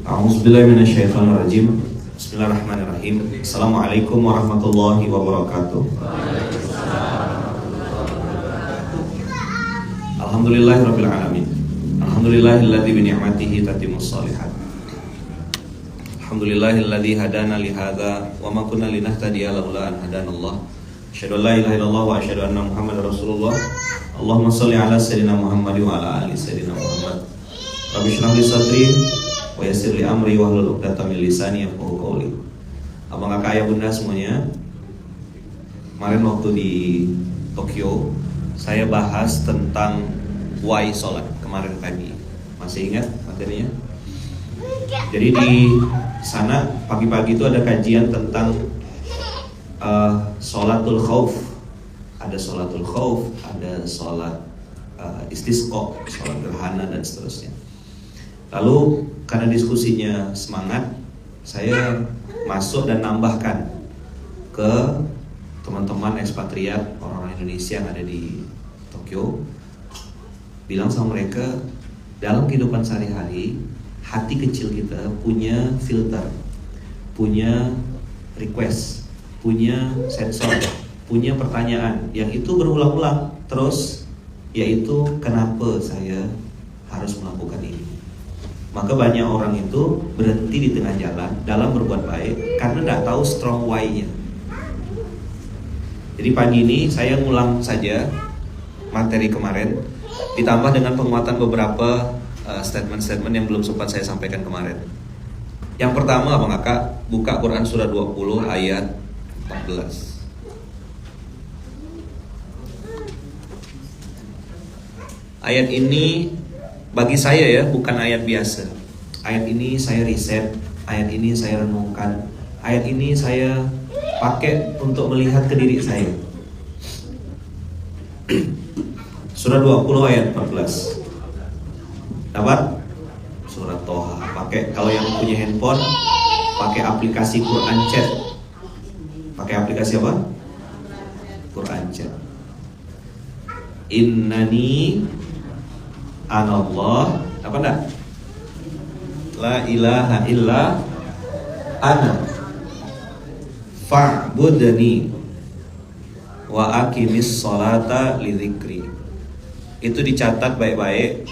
A'udzubillahiminasyaitonirrajim. Bismillahirrahmanirrahim. Assalamualaikum warahmatullahi wabarakatuh. Alhamdulillahirabbil alamin. Alhamdulillahilladzi bi ni'matihi tatimmus shalihat. Alhamdulillahilladzi hadana li hadza wa ma kunna linahtadiya laula an hadanallah. Asyhadu an la ilaha illallah wa asyhadu anna Muhammadar Rasulullah. Allahumma shalli ala sayyidina Muhammad wa ala ali sayyidina Muhammad. Rabbi shrah li sadri wa yassir li amri wahlul 'uqdatam min lisani yafqahu qawli. Abang kakak ayah bunda semuanya, kemarin waktu di Tokyo saya bahas tentang why sholat kemarin pagi. Masih ingat materinya? Jadi di sana pagi-pagi itu ada kajian tentang sholatul khauf. Ada sholatul khauf, ada sholat istisqa, sholat gerhana dan seterusnya. Lalu karena diskusinya semangat, saya masuk dan nambahkan ke teman-teman ekspatriat orang-orang Indonesia yang ada di Tokyo. Bilang sama mereka, dalam kehidupan sehari-hari, hati kecil kita punya filter, punya request, punya sensor, punya pertanyaan yang itu berulang-ulang terus, yaitu kenapa saya harus melakukan ini. Maka banyak orang itu berhenti di tengah jalan dalam berbuat baik karena tidak tahu strong why-nya. Jadi pagi ini saya ngulang saja materi kemarin, ditambah dengan penguatan beberapa statement-statement yang belum sempat saya sampaikan kemarin. Yang pertama, Abang Kakak buka Quran surah 20 ayat 14. Ayat ini bagi saya ya, bukan ayat biasa. Ayat ini saya riset, ayat ini saya renungkan, ayat ini saya pakai untuk melihat ke diri saya. Surah 20 ayat 14. Dapat? Surah Toha. Pakai, kalau yang punya handphone, pakai aplikasi Quran Chat. Pakai aplikasi apa? Quran Chat. Innani anallah, apa enggak? La ilaha illa ana fa'budni wa aqimis sholata li dzikri. Itu dicatat baik-baik.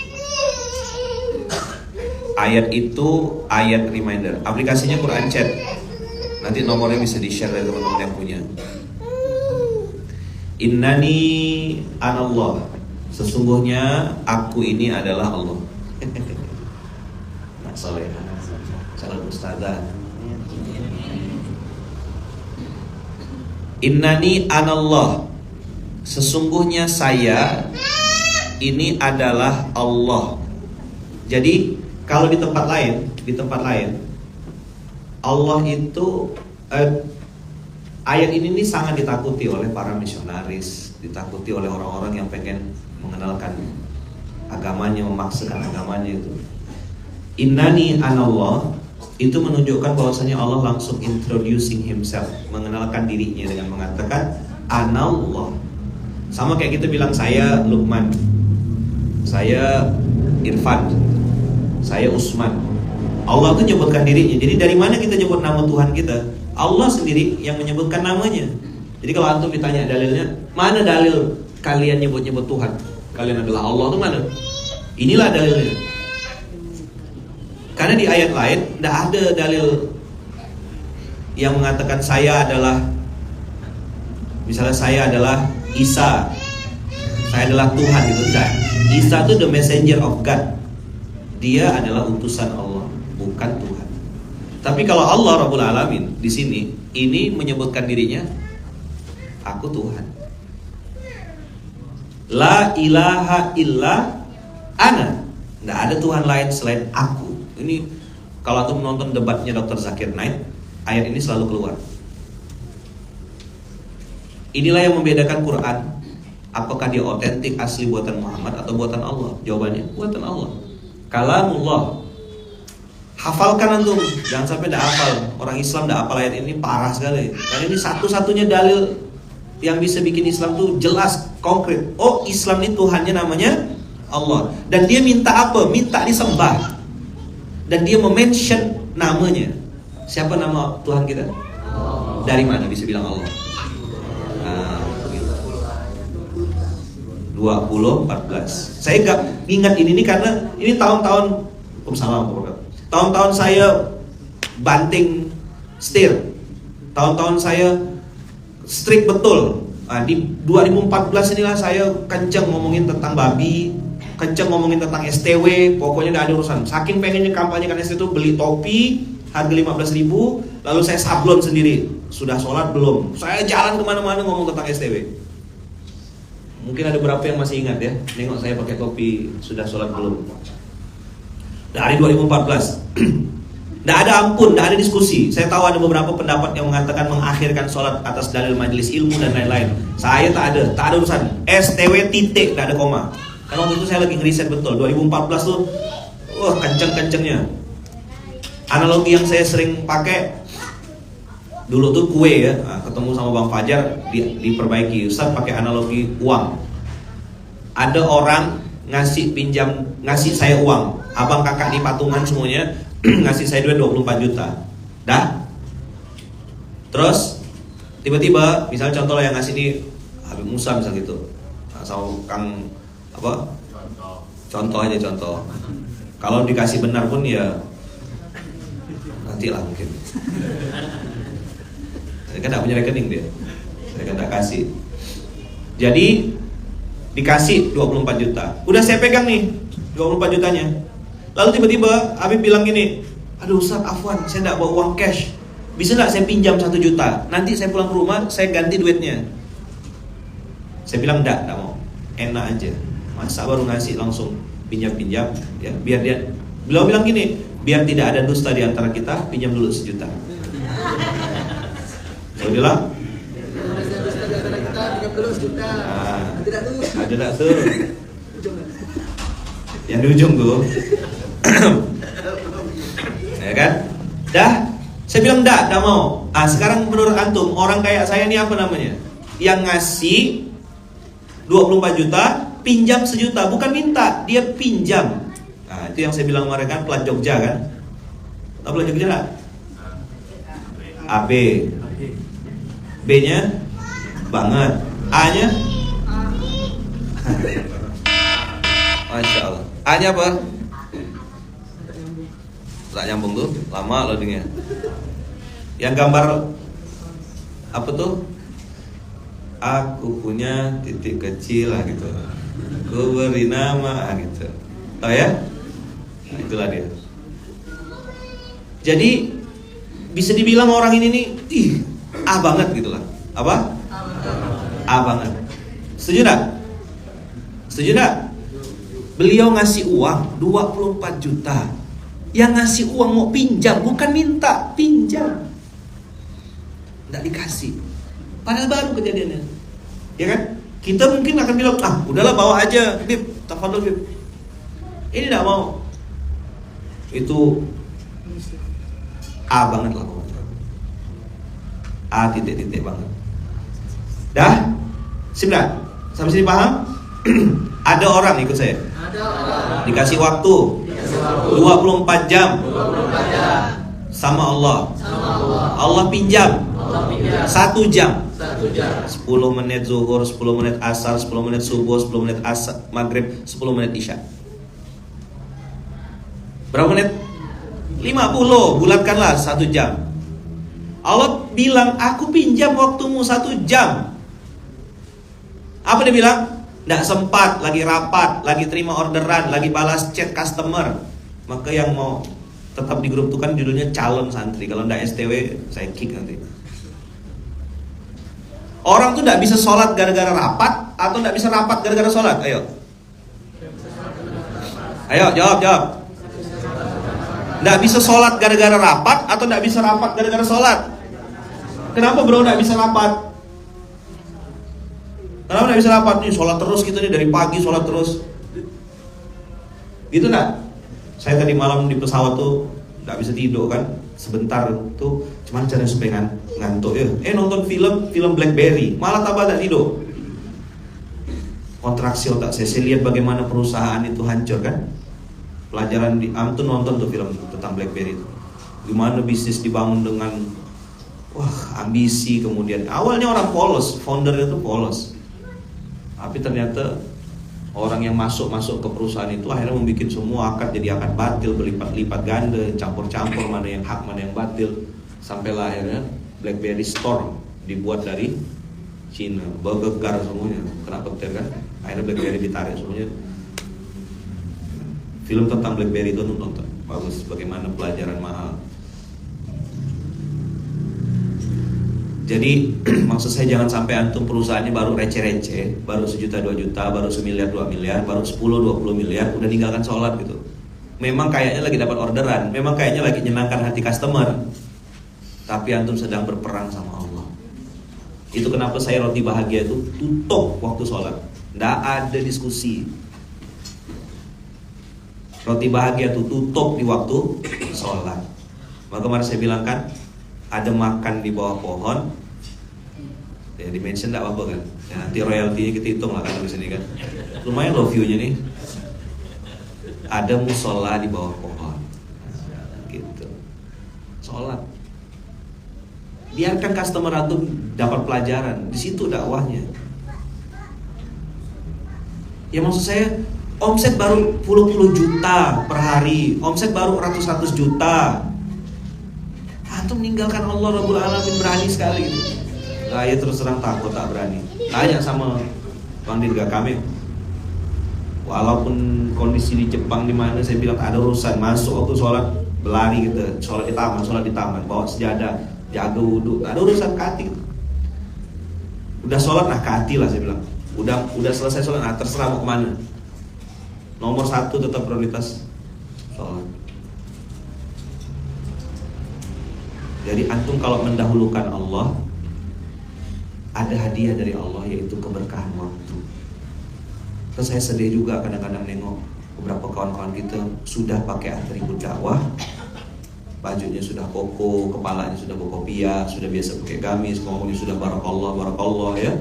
Ayat itu ayat reminder. Aplikasinya Quran Chat. Nanti nomornya bisa di-share dari teman-teman yang punya. Innani anallah, sesungguhnya aku ini adalah Allah. Nak soleh, calon ustazah. Innani anallah, sesungguhnya saya ini adalah Allah. Jadi kalau di tempat lain, Allah itu ayat ini nih sangat ditakuti oleh para misionaris, ditakuti oleh orang-orang yang pengen mengenalkan agamanya, memaksakan agamanya itu. Innani anallah itu menunjukkan bahwasanya Allah langsung introducing himself, mengenalkan dirinya dengan mengatakan anallah. Sama kayak kita bilang saya Luqman, saya Irfan, saya Usman. Allah itu nyebutkan dirinya. Jadi dari mana kita nyebut nama Tuhan kita? Allah sendiri yang menyebutkan namanya. Jadi kalau antum ditanya dalilnya, mana dalil kalian nyebut-nyebut Tuhan? Kalian adalah Allah itu mana? Inilah dalilnya. Karena di ayat lain tidak ada dalil yang mengatakan saya adalah, misalnya saya adalah Isa, saya adalah Tuhan, gitu tidak. Isa itu the messenger of God. Dia adalah utusan Allah, bukan Tuhan. Tapi kalau Allah Rabbul Alamin di sini ini menyebutkan dirinya, aku Tuhan. La ilaha illa ana, nggak ada Tuhan lain selain aku. Ini kalau antum menonton debatnya Dr. Zakir Naik, ayat ini selalu keluar. Inilah yang membedakan Quran. Apakah dia otentik asli buatan Muhammad atau buatan Allah? Jawabannya buatan Allah. Kalamullah. Hafalkan antum, jangan sampai tidak hafal. Orang Islam tidak hafal ayat ini parah sekali. Karena ini satu-satunya dalil yang bisa bikin Islam tuh jelas, konkret. Oh, Islam ini Tuhannya namanya Allah. Dan dia minta apa? Minta disembah. dan dia mention namanya. Siapa nama Tuhan kita? Dari mana bisa bilang Allah? 2014. Saya gak ingat ini karena ini tahun-tahun tahun-tahun saya banting setir. Tahun-tahun saya strict betul. Di 2014 inilah saya kenceng ngomongin tentang babi, kenceng ngomongin tentang STW, pokoknya gak ada urusan. Saking pengennya kampanyekan STW itu, beli topi harga 15.000, lalu saya sablon sendiri. Sudah sholat belum? Saya jalan kemana-mana ngomong tentang STW. Mungkin ada beberapa yang masih ingat ya, nengok saya pakai topi, sudah sholat belum? Dari 2014 Nggak ada ampun, nggak ada diskusi. Saya tahu ada beberapa pendapat yang mengatakan mengakhirkan sholat atas dalil majelis ilmu dan lain-lain. Saya tak ada urusan. STW titik, nggak ada koma. Karena waktu itu saya lagi ngeriset betul. 2014 tuh, kenceng-kencengnya. Analogi yang saya sering pakai dulu tuh kue ya. Ketemu sama Bang Fajar, diperbaiki. Ustaz pakai analogi uang. Ada orang ngasih saya uang. Abang kakak di patungan semuanya ngasih saya duit 24 juta. Dah. Terus tiba-tiba misalnya contoh yang ngasih ini Habib Musa misal gitu. Sama Kang apa? Contoh aja contoh. Kalau dikasih benar pun ya nantilah mungkin. Saya kan tak punya rekening dia. Saya kan tak kasih. Jadi dikasih 24 juta. Udah saya pegang nih 24 jutanya. Lalu tiba-tiba Habib bilang gini, aduh Ustaz afwan, saya tidak bawa uang cash, bisa gak saya pinjam 1 juta? Nanti saya pulang ke rumah, saya ganti duitnya. Saya bilang enggak mau, enak aja. Masa baru ngasih langsung pinjam-pinjam ya, biar dia, beliau bilang gini, biar tidak ada dusta di antara kita, pinjam dulu 1 juta. Saya bilang ada tak tuh yang di ujung tuh. Ya kan? Dah, saya bilang enggak mau. Sekarang menurut antum, orang kayak saya ini apa namanya? Yang ngasih 24 juta, pinjam 1 juta, bukan minta, dia pinjam. Itu yang saya bilang kemarin kan, pelat Jogja kan? Tahu pelat Jogja enggak? AB. B-nya banget. A-nya? Masya Allah. A-nya apa? Tak nyambung tuh, lama loh dengar. Yang gambar apa tuh? Aku punya titik kecil lah gitu. Ku beri nama gitu. Tahu ya? Nah, itulah dia. Jadi bisa dibilang orang ini nih, A banget gitu lah. Apa? A banget. Setuju enggak? Setuju enggak? Beliau ngasih uang 24 juta. Yang ngasih uang mau pinjam, bukan minta, pinjam. Nggak dikasih. Padahal baru kejadiannya. Ya kan? Kita mungkin akan bilang, udahlah bawa aja, Bib, tafadhol Bib. Ini nggak mau. Itu A banget lah. A titik-titik banget. Dah? Sip nggak? Sampai sini paham? Ada orang ikut saya. Dikasih waktu 24 jam sama Allah. Allah pinjam 1 jam. 10 menit zuhur, 10 menit asar, 10 menit subuh, 10 menit asar, maghrib, 10 menit isya. Berapa menit? 50, bulatkanlah 1 jam. Allah bilang, aku pinjam waktumu 1 jam. Apa dia bilang? Nggak sempat, lagi rapat, lagi terima orderan, lagi balas chat customer. Maka yang mau tetap di grup itu kan judulnya calon santri. Kalau nggak STW, saya kick nanti. Orang tuh nggak bisa sholat gara-gara rapat, atau nggak bisa rapat gara-gara sholat. Ayo jawab. Nggak bisa sholat gara-gara rapat, atau nggak bisa rapat gara-gara sholat. Kenapa bro nggak bisa rapat? Kenapa nggak bisa rapat nih? Sholat terus kita nih dari pagi sholat terus. Gitu nggak? Saya tadi malam di pesawat tuh nggak bisa tidur kan? Sebentar tuh, cuman cara supaya ngantuk ya. Nonton film BlackBerry, malah tambah nggak tidur. Kontraksi otak saya lihat bagaimana perusahaan itu hancur kan? Pelajaran di Antum nonton tuh film tentang BlackBerry itu. Gimana bisnis dibangun dengan ambisi, kemudian awalnya orang polos, foundernya tuh polos. Tapi ternyata orang yang masuk ke perusahaan itu akhirnya membuat semua akad jadi akad batil, berlipat-lipat ganda, campur-campur mana yang hak, mana yang batil. Sampailah akhirnya BlackBerry Store dibuat dari Cina, bergegar semuanya, kena petir kan. Akhirnya BlackBerry ditarik semuanya. Film tentang BlackBerry itu nonton, bagus, bagaimana pelajaran mahal. Jadi maksud saya jangan sampai antum perusahaannya baru receh-receh, baru 1 juta 2 juta, baru 1 miliar 2 miliar, baru 10 20 miliar udah ninggalkan sholat gitu. Memang kayaknya lagi dapat orderan, memang kayaknya lagi menyenangkan hati customer, tapi antum sedang berperang sama Allah. Itu kenapa saya roti bahagia itu tutup waktu sholat, nggak ada diskusi. Roti bahagia itu tutup di waktu sholat. Maka kemarin saya bilang kan, ada makan di bawah pohon, ya di mention nggak apa-apa kan, ya, nanti royaltinya kita hitung lah kan di sini kan, lumayan loh view-nya nih. Ada musola di bawah pohon, gitu, sholat. Biarkan customer antum dapat pelajaran, di situ dakwahnya. Ya maksud saya, omset baru puluh juta per hari, omset baru ratus juta. Antum meninggalkan Allah Rabbul Alamin, berani sekali gitu. Saya terus terang takut, tak berani. Tanya sama Bang Dirga kami. Walaupun kondisi di Jepang di mana, saya bilang ada urusan, masuk waktu sholat berlari gitu, sholat di taman, bawa sejadah, jaga wudhu, ada urusan kati. Udah sholat nah kati lah saya bilang. Udah selesai sholat, nah terserah mau kemana. Nomor 1 tetap prioritas sholat. Jadi antum kalau mendahulukan Allah, ada hadiah dari Allah, yaitu keberkahan waktu. Terus saya sedih juga kadang-kadang nengok beberapa kawan-kawan kita sudah pakai atribut dakwah, bajunya sudah koko, kepalanya sudah berkopiah, sudah biasa pakai gamis, ngomongnya sudah barakallah ya.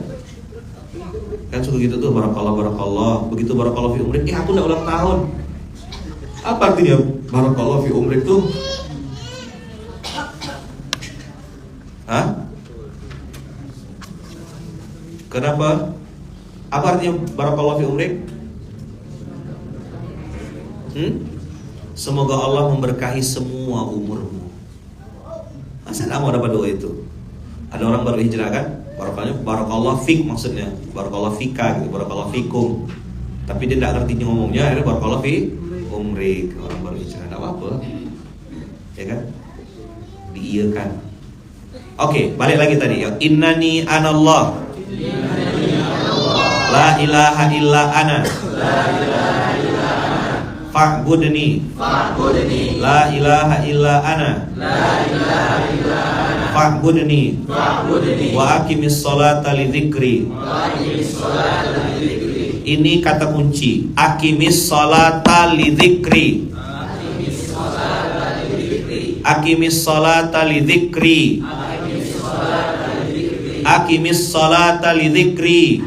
Kan suka gitu tuh, barakallah. Begitu barakallah fi umrik, aku udah ulang tahun. Apa artinya barakallah fi umrik tuh? Hah? Kenapa? Apa artinya barakallahu fi umrik? Semoga Allah memberkahi semua umurmu. Masa nggak mau dapat doa itu? Ada orang baru hijrah kan? Barakallahu fik maksudnya, barakallahu fika gitu, barakallahu fikum. Tapi dia nggak ngerti ngomongnya, akhirnya barakallahu fi umrik. Orang baru hijrah, nggak apa-apa, ya kan? Diiyakan. Oke, balik lagi tadi ya. Innani anallah. La ilaha illa ana. Fa'budni. La ilaha illa ana. Fa'budni. Wa aqimis sholata li dzikri. Ini kata kunci. Aqimis sholata li dzikri. Aqimis sholata li dzikri. Aqimis sholata li dzikri.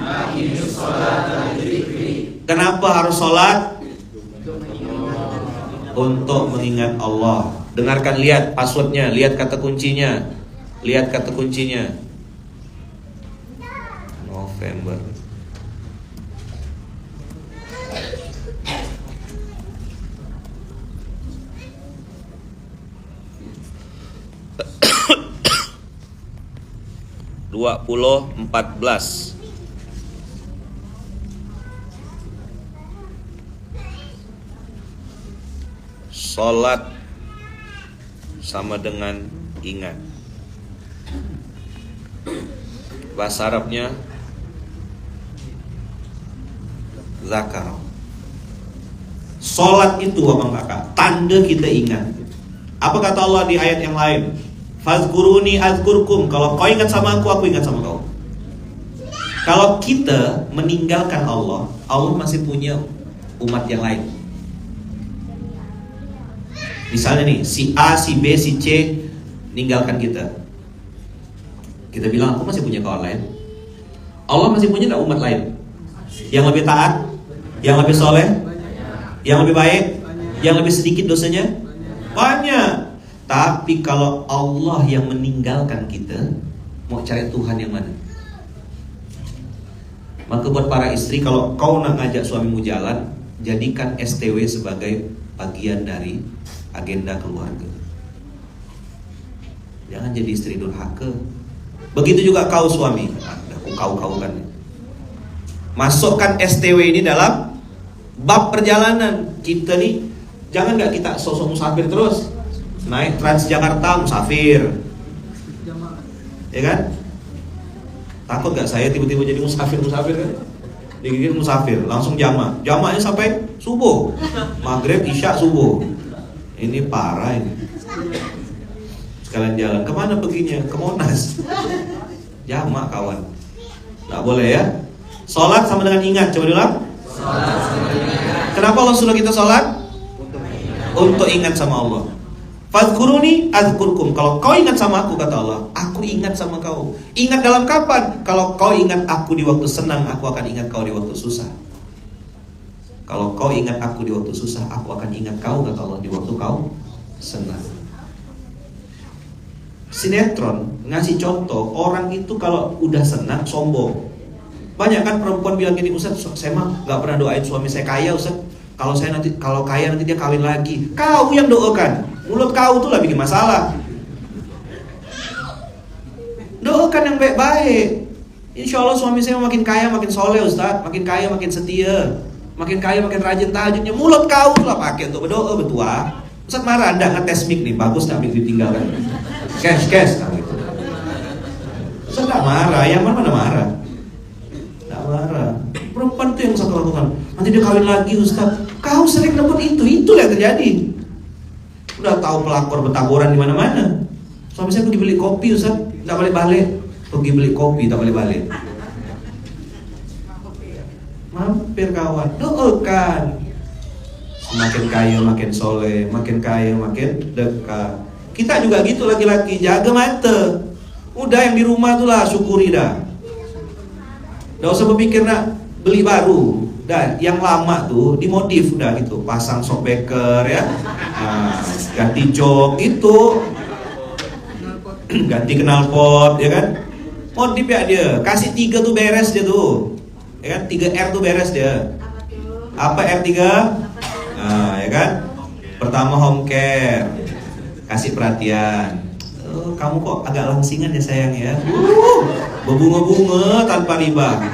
Kenapa harus sholat? Untuk mengingat Allah. Dengarkan, lihat passwordnya, lihat kata kuncinya. Lihat kata kuncinya. November. (2014) Sholat sama dengan ingat. Bahasa Arabnya zakar. Sholat itu abang kakak, tanda kita ingat. Apa kata Allah di ayat yang lain? Fazkuruni azkurkum. Kalau kau ingat sama aku ingat sama kau. Kalau kita meninggalkan Allah, Allah masih punya umat yang lain. Misalnya nih, si A, si B, si C ninggalkan kita. Kita bilang, aku masih punya kawan lain. Allah masih punya gak umat lain? Yang lebih taat, yang lebih soleh, yang lebih baik, Yang lebih sedikit dosanya banyak. Tapi kalau Allah yang meninggalkan kita, mau cari Tuhan yang mana? Maka buat para istri, kalau kau nak ngajak suamimu jalan, jadikan STW sebagai bagian dari agenda keluarga. Jangan jadi istri durhaka. Begitu juga kau suami. Kau kan. Masukkan STW ini dalam bab perjalanan. Kita nih, jangan gak kita sosok musafir terus. Naik Transjakarta musafir, ya kan? Takut gak saya tiba-tiba jadi musafir kan? Digigit musafir, langsung jamaknya sampai subuh, maghrib, isya, subuh. Ini parah ini. Sekalian jalan, kemana perginya? Ke Monas. Jamak kawan. Gak boleh ya. Sholat sama dengan ingat. Coba diulang. Kenapa Allah suruh kita sholat? Untuk ingat sama Allah. Fadhkuruni adzkurkum. Kalau kau ingat sama aku, kata Allah, aku ingat sama kau. Ingat dalam kapan? Kalau kau ingat aku di waktu senang, aku akan ingat kau di waktu susah. Kalau kau ingat aku di waktu susah, aku akan ingat kau, kata Allah, di waktu kau senang. Sinetron ngasih contoh, orang itu kalau udah senang sombong. Banyak kan perempuan bilang gini, Ustaz, saya mah gak pernah doain suami saya kaya, Ustaz. Kalau kaya nanti dia kawin lagi. Kau yang doakan. Mulut kau tuh lah bikin masalah. Doakan yang baik-baik. Insya Allah suami saya makin kaya, makin soleh, Ustaz. Makin kaya, makin setia. Makin kaya, makin rajin tahajudnya. Mulut kau tuh lah pakai untuk berdoa, betua. Ustaz marah, anda ngetes mic nih. Bagus gak mic ditinggalkan? Cash nah, gitu. Ustaz gak marah, yang mana marah? Marah. Perempuan itu yang satu lakukan. Nanti dia kawin lagi, Ustaz. Kau sering dapat itulah yang terjadi. Udah tahu pelakor betaboran di mana-mana. Suami saya pergi beli kopi, Ustaz, enggak balik-balik. Pergi beli kopi, tak balik-balik. Mampir kawan, doakan. Semakin kaya makin soleh, makin kaya makin dekat. Kita juga gitu laki-laki, jaga mata. Udah yang di rumah tuh lah syukuri dah. Gak usah berpikir nak beli baru. Dan yang lama tuh dimodif udah gitu, pasang shockbreaker ya, ganti jok itu, ganti knalpot ya kan, modif ya dia, kasih 3 tuh beres dia tuh, ya kan, 3R tuh beres dia. Apa R3? Nah ya kan, pertama home care, kasih perhatian. Kamu kok agak langsingan ya sayang ya, berbunga-bunga tanpa riba.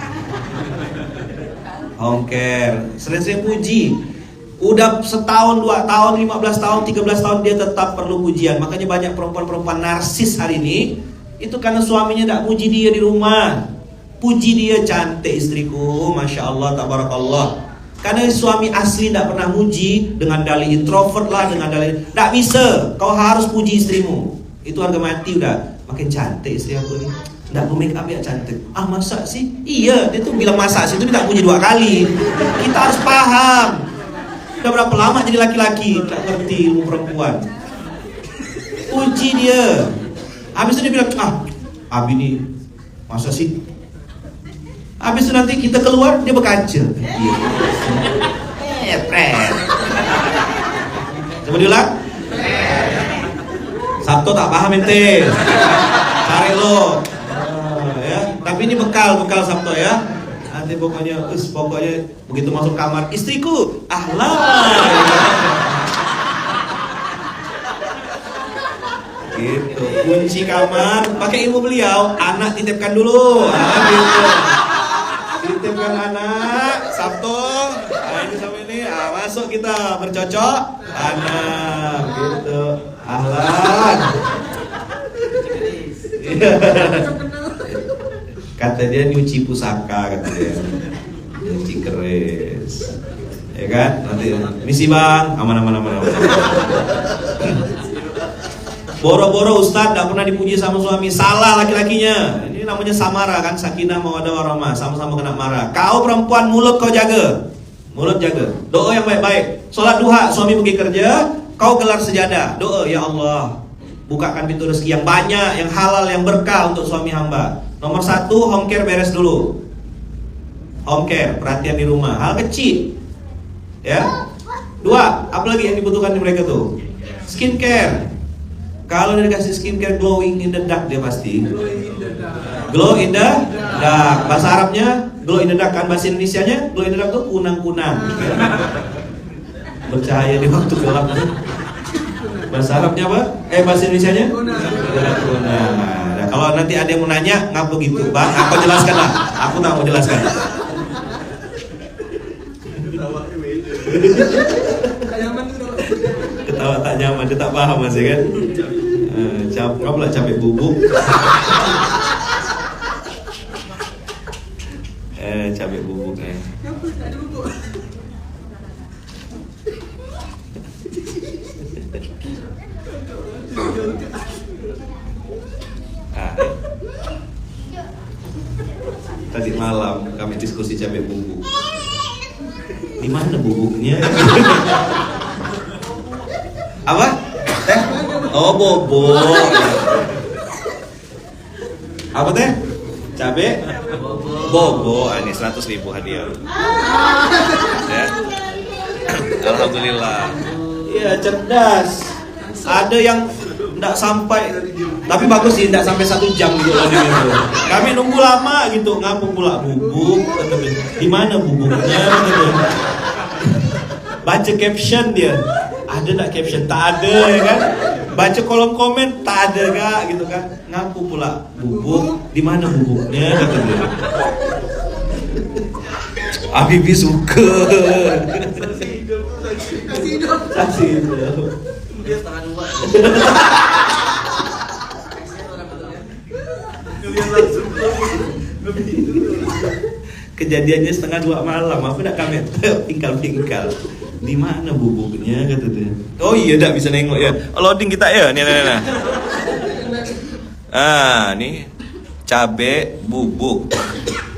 Home care, sering-sering puji. Udah setahun, 2 tahun, 15 tahun, 13 tahun dia tetap perlu pujian. Makanya banyak perempuan-perempuan narsis hari ini itu karena suaminya tidak puji dia di rumah. Puji dia, cantik istriku, Masya Allah, tabarakallah. Karena suami asli tidak pernah muji, dengan dalih introvert lah, dengan dalih, tidak bisa. Kau harus puji istrimu. Itu harga mati udah. Makin cantik istri aku nih, nggak mau make up ya cantik. Ah masa sih? Iya, dia tuh bilang masa sih itu minta puji 2 kali. Kita harus paham. Udah berapa lama jadi laki-laki nggak ngerti ilmu perempuan. Puji dia. Habis itu dia bilang, Abi nih masa sih? Habis itu nanti kita keluar dia berkaca. Pret. Coba diulang. Sabtu tak paham ente. Cari lo. Ya. Tapi ini bekal Sabtu ya. Nanti pokoknya begitu masuk kamar, istriku, ahlan. Gitu. Kunci kamar, pakai ilmu beliau, anak titipkan dulu. Gitu. Titipkan anak, Sabtu. Ini sama ini, masuk kita bercocok. Anak, gitu. Ahlan. Kata dia nyuci pusaka, kata dia. Nyuci keris. Ya kan? Nanti misi bang, aman. Boro-boro Ustadz gak pernah dipuji sama suami. Salah laki-lakinya. Ini namanya samara kan, sakinah mawaddah warahmah, sama-sama kena marah. Kau perempuan, mulut kau jaga. Mulut jaga. Doa yang baik-baik. Sholat duha, suami pergi kerja, kau gelar sejadah. Doa, ya Allah, bukakan pintu rezeki yang banyak, yang halal, yang berkah untuk suami hamba. Nomor 1, home care beres dulu. Home care, perhatian di rumah, hal kecil. Ya. Dua, apalagi yang dibutuhkan di mereka tuh? Skincare. Kalau dia dikasih skincare glowing in the dark, dia pasti glow in the dark. Bahasa Arabnya glow in the dark kan, bahasa Indonesianya glow in the dark tuh kunang-kunang. Bercahaya di waktu gelap. Bahasa Arabnya apa? Bahasa Indonesianya kunang-kunang. Nah, kalau nanti ada yang mau nanya ngapa gitu, Bang, aku jelaskan lah. Aku tak mau jelaskan. Ketawa tak nyaman, dia tak paham masih kan? Kamu lah capek bubuk. Capek bubuk Tadi malam kami diskusi capek bubuk. Di mana bubuknya? Apa? Teh? Oh, bobo. Apa teh? Cabe? Bobo. Ini 100.000 hadiah. Ya. Alhamdulillah. Iya, cerdas. Ada yang enggak sampai, tapi bagus sih, enggak sampai 1 jam gitu loading itu. Kami nunggu lama gitu, ngapa pula bubuk? Di mana bubuknya? Gitu. Baca caption dia, ada enggak caption? Tak ada ya kan? Baca kolom komen, tak ada kak gitu kan? Ngapa pula bubuk? Di mana bubuknya? Gitu dia. Abibi suka. Kasih hidup. Dia setengah 2. Kejadiannya setengah 2 malam. Aku nak kamet pingkal-pingkal. Di mana bubuknya kata dia. Oh iya, dah bisa nengok ya. Loading kita ya. Nih. Nih cabe bubuk.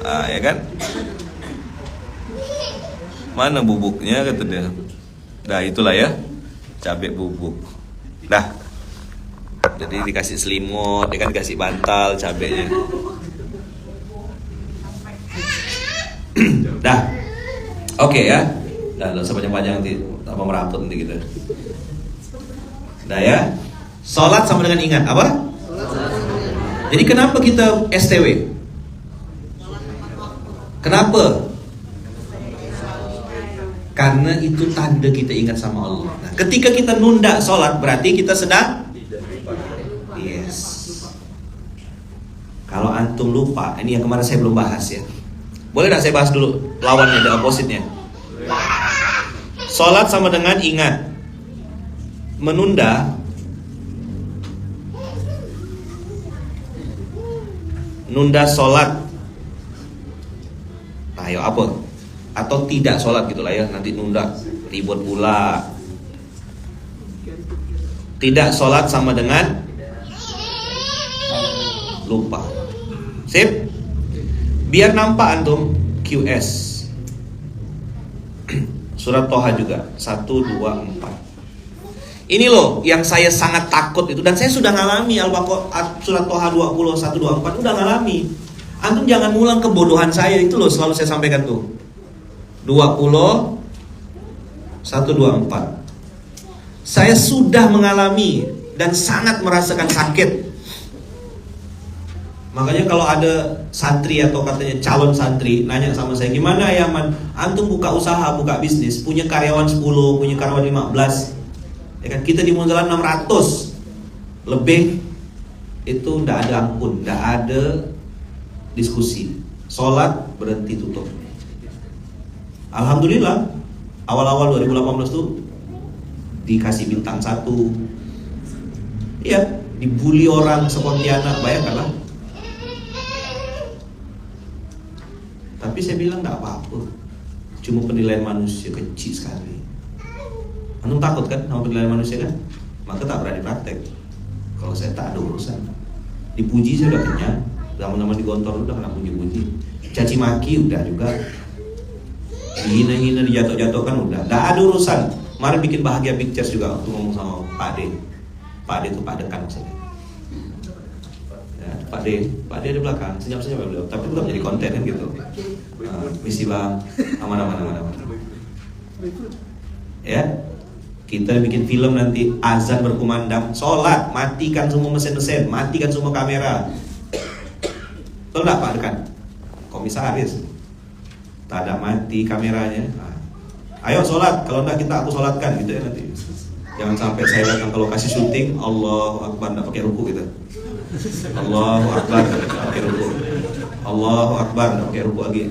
Ya kan? Mana bubuknya kata dia. Dah itulah ya. Cabe bubuk. Dah. Jadi dikasih selimut, dia kan dikasih bantal cabenya. Dah. Oke ya. Dah, enggak usah panjang-panjang nanti tambah meraput nanti gitu. Dah ya. Salat sama dengan ingat apa? Jadi kenapa kita STW? Kenapa? Karena itu tanda kita ingat sama Allah. Nah, ketika kita nunda sholat berarti kita sedang Kalau antum lupa, ini yang kemarin saya belum bahas ya. Boleh gak saya bahas dulu lawannya, the opposite-nya? Sholat sama dengan ingat. Menunda, nunda sholat. Ayo apa? Atau tidak sholat gitulah ya, nanti nunda ribut pula. Tidak sholat sama dengan lupa. Sip. Biar nampak antum QS. Surat Toha juga 1, 2, 4. Ini loh yang saya sangat takut itu, dan saya sudah ngalami surat Toha 20, 1, 2, 4 udah ngalami. Antum jangan ngulang kebodohan saya itu loh, selalu saya sampaikan tuh. 20, 1, 2, 4. Saya sudah mengalami dan sangat merasakan sakit. Makanya kalau ada santri atau katanya calon santri nanya sama saya, gimana ya man, antum buka usaha, buka bisnis, punya karyawan 10, punya karyawan 15, ya kan, kita di Munzalan 600 lebih, itu ndak ada ampun, ndak ada diskusi. Sholat berhenti tutup. Alhamdulillah awal-awal 2018 tuh dikasih bintang 1. Iya, dibully orang sepontianak, bayangkanlah. Tapi saya bilang nggak apa-apa, cuma penilaian manusia kecil sekali. Antum takut kan sama penilaian manusia kan? Maka tak berani praktek. Kalau saya tak ada urusan. Dipuji saya udah kenyang, zaman-zaman di Gontor udah kena puji-puji. Caci maki udah juga. Hina-hina dijatuh-jatuhkan udah. Nggak ada urusan. Mari bikin bahagia pictures juga waktu ngomong sama Pak D. Pak D itu Pak Dekan maksudnya. Pak D di belakang, senyap-senyap beliau, tapi tetap jadi konten kan gitu. Misi bang, aman. Ya, kita bikin film nanti azan berkumandang, sholat, matikan semua mesin-mesin, matikan semua kamera. Betul nggak Pak Dekan? Komisaris, tak ada mati kameranya. Nah, ayo sholat, kalau enggak aku sholatkan gitu ya nanti. Jangan sampai saya datang ke lokasi syuting, Allahu Akbar nggak pakai ruku gitu. Allahu Akbar nggak pakai ruku. Allahu Akbar nggak pakai ruku lagi.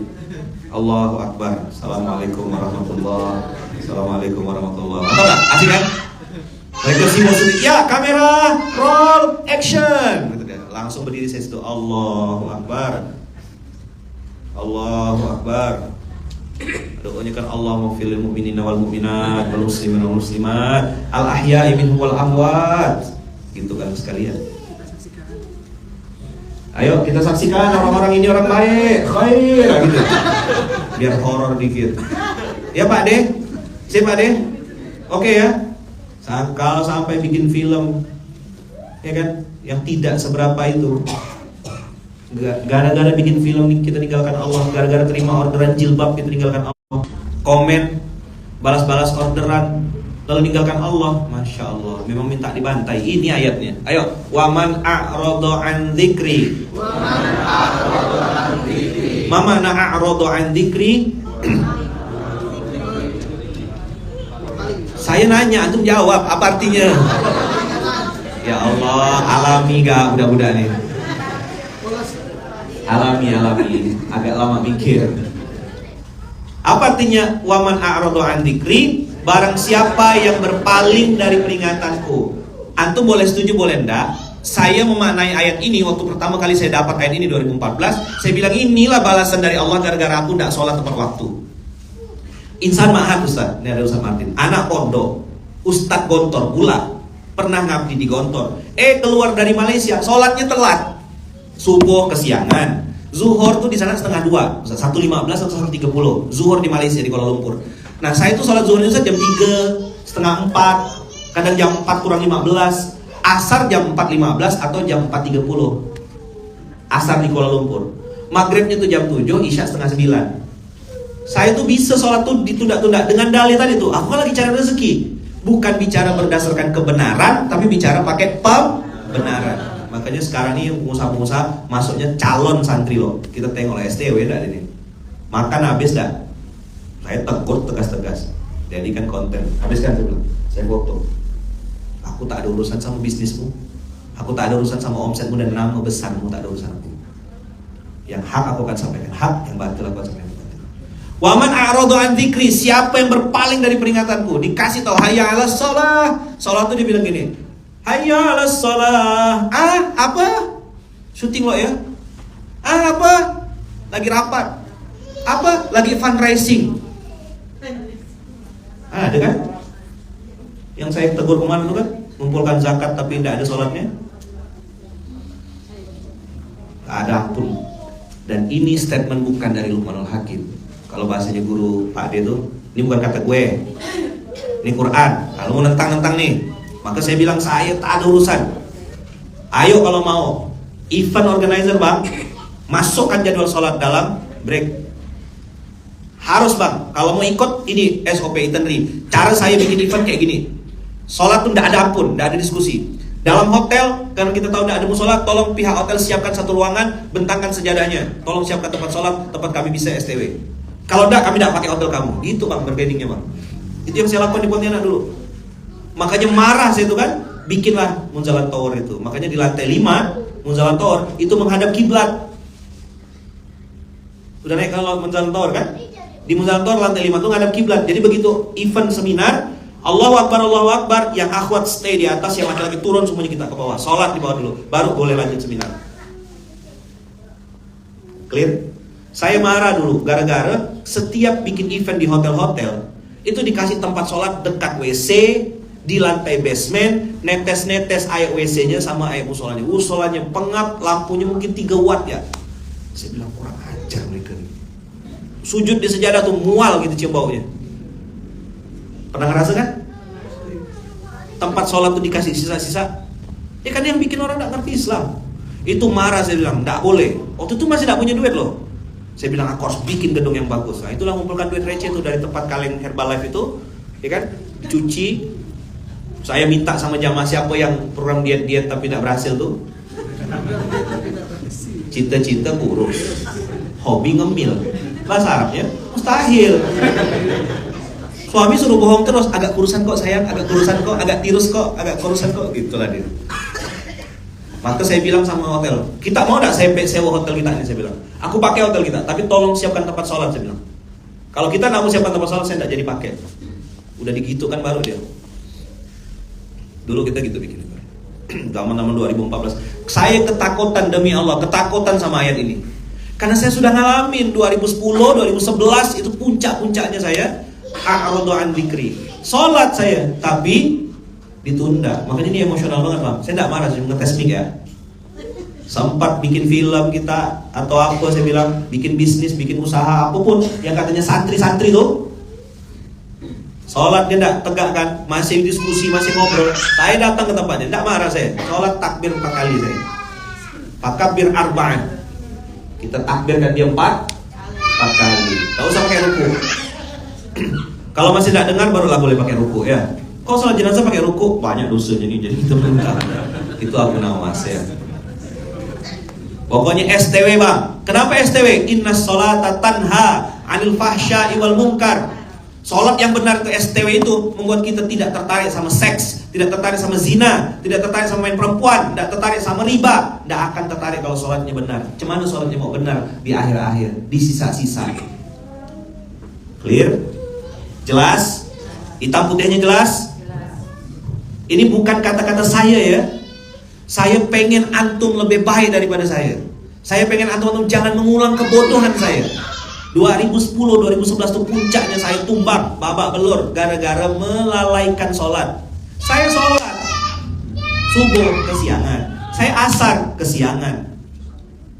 Allahu Akbar. Assalamualaikum warahmatullahi. Assalamualaikum warahmatullahi. Atau nggak? Asik kan? Mereka sih mau syuting. Ya kamera, roll, action. Gitu kan. Langsung berdiri saya situ. Allahu Akbar. Allahu Akbar. Doanya kan Allahumma fil mu'minina wal mu'minat wal muslimina wal muslimat al ahya'i minhum wal amwat. Gitu kan sekalian. Ayo kita saksikan orang-orang ini orang baik, khair gitu. Biar horor dikit. Ya Pak De? Siap Pak De? Oke ya. Kalau sampai bikin film ya kan yang tidak seberapa itu, gara-gara bikin film kita tinggalkan Allah, gara-gara terima orderan jilbab kita tinggalkan Allah, komen balas-balas orderan lalu tinggalkan Allah, masya Allah, memang minta dibantai. Ini ayatnya. Ayo, waman a'rada an dzikri. Mama na a'rada an dzikri. Saya nanya, antum jawab, apa artinya? Ya Allah, alami gak budak-budak nih? Alami, agak lama mikir. Apa artinya waman a'rada an dzikri? Barang siapa yang berpaling dari peringatanku. Antum boleh setuju boleh enggak? Saya memaknai ayat ini waktu pertama kali saya dapat ayat ini 2014, saya bilang inilah balasan dari Allah gara-gara aku enggak sholat tepat waktu. Insan mahat Ustaz, ini ada Ustaz Martin, anak pondok, Ustadz Gontor pula pernah ngabdi di Gontor. Keluar dari Malaysia, sholatnya telat, subuh kesiangan, zuhur tuh di sana setengah 2, 1.15 atau 1.30, zuhur di Malaysia di Kuala Lumpur. Nah saya tuh sholat zuhur itu jam 3, setengah 4, kadang jam 4 kurang 15, asar jam 4.15 atau jam 4.30, asar di Kuala Lumpur. Maghribnya tuh jam 7, isya setengah 9. Saya tuh bisa sholat tuh ditunda-tunda dengan dalih tadi tuh, aku kan lagi cari rezeki, bukan bicara berdasarkan kebenaran, tapi bicara pakai pembenaran. Makanya sekarang ini pengusaha-pengusaha masuknya calon santri loh. Kita tengok lah STW enggak ini. Makan habis enggak? Saya tegur tegas-tegas. Jadikan konten. Habis kan saya bilang, saya foto. Aku tak ada urusan sama bisnismu. Aku tak ada urusan sama omsetmu dan nama besarmu, tak ada urusan aku. Yang hak aku akan sampaikan hak, yang batil aku akan sampaikan batil. Waman a'rada an dzikri, siapa yang berpaling dari peringatanku, dikasih tahu hayya 'alas shalah. Salat itu dibilang gini. Hayya 'alas shalah. Apa? Syuting lo ya? Apa? Lagi rapat. Apa? Lagi fundraising. Ada kan? Yang saya tegur kemarin itu kan, mengumpulkan zakat tapi tidak ada sholatnya. Tidak ada ampun. Dan ini statement bukan dari Luqmanul Hakim. Kalau bahasanya guru Pak D itu, ini bukan kata gue, ini Quran. Kalau mau nentang-nentang nih, maka saya bilang saya tak ada urusan. Ayo kalau mau, event organizer bang, masukkan jadwal sholat dalam break. Harus bang, kalau mau ikut ini SOP itinerary. Cara saya bikin event kayak gini. Sholat tuh tidak ada ampun, tidak ada diskusi. Dalam hotel, karena kita tahu tidak ada musola, tolong pihak hotel siapkan satu ruangan, bentangkan sejadahnya. Tolong siapkan tempat sholat, tempat kami bisa STW. Kalau tidak, kami tidak pakai hotel kamu. Gitu bang, bergeningnya bang. Itu yang saya lakukan di Pontianak dulu. Makanya marah saya itu kan, bikinlah Munzalan Tower itu. Makanya di lantai 5 Munzalan Tower itu menghadap kiblat. Udah naik kalau Munzalan Tower kan? Di Munzalan Tower lantai 5 itu menghadap kiblat. Jadi begitu event seminar, Allahu Akbar, yang akhwat stay di atas, yang laki-laki turun semuanya kita ke bawah. Sholat di bawah dulu, baru boleh lanjut seminar. Clear? Saya marah dulu, gara-gara setiap bikin event di hotel-hotel, itu dikasih tempat sholat dekat WC, di lantai basement, netes-netes air WC-nya sama air musolanya. Musolanya pengap, lampunya mungkin 3 watt ya. Saya bilang kurang ajar mereka nih. Sujud di sejadah tuh mual gitu cium baunya. Pernah ngerasa kan? Tempat sholat tuh dikasih sisa-sisa. Ya kan yang bikin orang gak ngerti Islam. Itu marah, saya bilang, gak boleh. Waktu itu masih gak punya duit loh. Saya bilang aku harus bikin gedung yang bagus. Nah itulah ngumpulkan duit receh tuh dari tempat kaleng Herbalife itu. ya kan? Cuci. Saya minta sama jamaah siapa yang program diet tapi tidak berhasil tuh. Cita-cita kurus, hobi ngemil. Bahasa Arabnya mustahil. Suami suruh bohong terus, agak kurusan kok sayang, agak kurusan kok, agak tirus kok, agak kurusan kok, gitulah dia. Maka saya bilang sama hotel, kita mau nggak saya sewa hotel kita ini? Saya bilang, aku pakai hotel kita, tapi tolong siapkan tempat sholat. Saya bilang, kalau kita nggak mau siapkan tempat sholat, saya nggak jadi pakai. Udah digitu kan baru dia. Dulu kita gitu bikin itu. Zaman-zaman 2014. Saya ketakutan demi Allah, ketakutan sama ayat ini. Karena saya sudah ngalamin 2010, 2011 itu puncak-puncaknya saya. A'radu an dzikri. Salat saya tapi ditunda. Makanya ini emosional banget, Bang. Saya enggak marah, saya ngetes mic ya. Sempat bikin film kita atau apa, saya bilang bikin bisnis, bikin usaha apapun yang katanya santri-santri tuh. Salat dia enggak tegak kan, masih diskusi, masih ngobrol. Saya datang ke tempatnya, enggak marah saya. Salat takbir 4 kali saya. Takbir arba'an. Kita takbirkan dia 4 kali. Enggak usah pakai ruku. Kalau masih tidak dengar barulah boleh pakai ruku ya. Kalau salat jenazah pakai ruku banyak dosa jadi itu benar. Itu aku nawas ya. Pokoknya STW Bang. Kenapa STW? Innas sholata tanha 'anil fahsya'i wal munkar. Salat yang benar itu STW itu membuat kita tidak tertarik sama seks, tidak tertarik sama zina, tidak tertarik sama main perempuan, tidak tertarik sama riba, tidak akan tertarik kalau salatnya benar. Cuman salatnya mau benar di akhir-akhir, di sisa-sisa. Clear? Jelas? Hitam putihnya jelas? Ini bukan kata-kata saya ya. Saya pengen antum lebih baik daripada saya. Saya pengen antum jangan mengulang kebodohan saya. 2010, 2011 itu puncaknya saya tumbang, babak belur gara-gara melalaikan sholat. Saya sholat subuh kesiangan, saya asar kesiangan,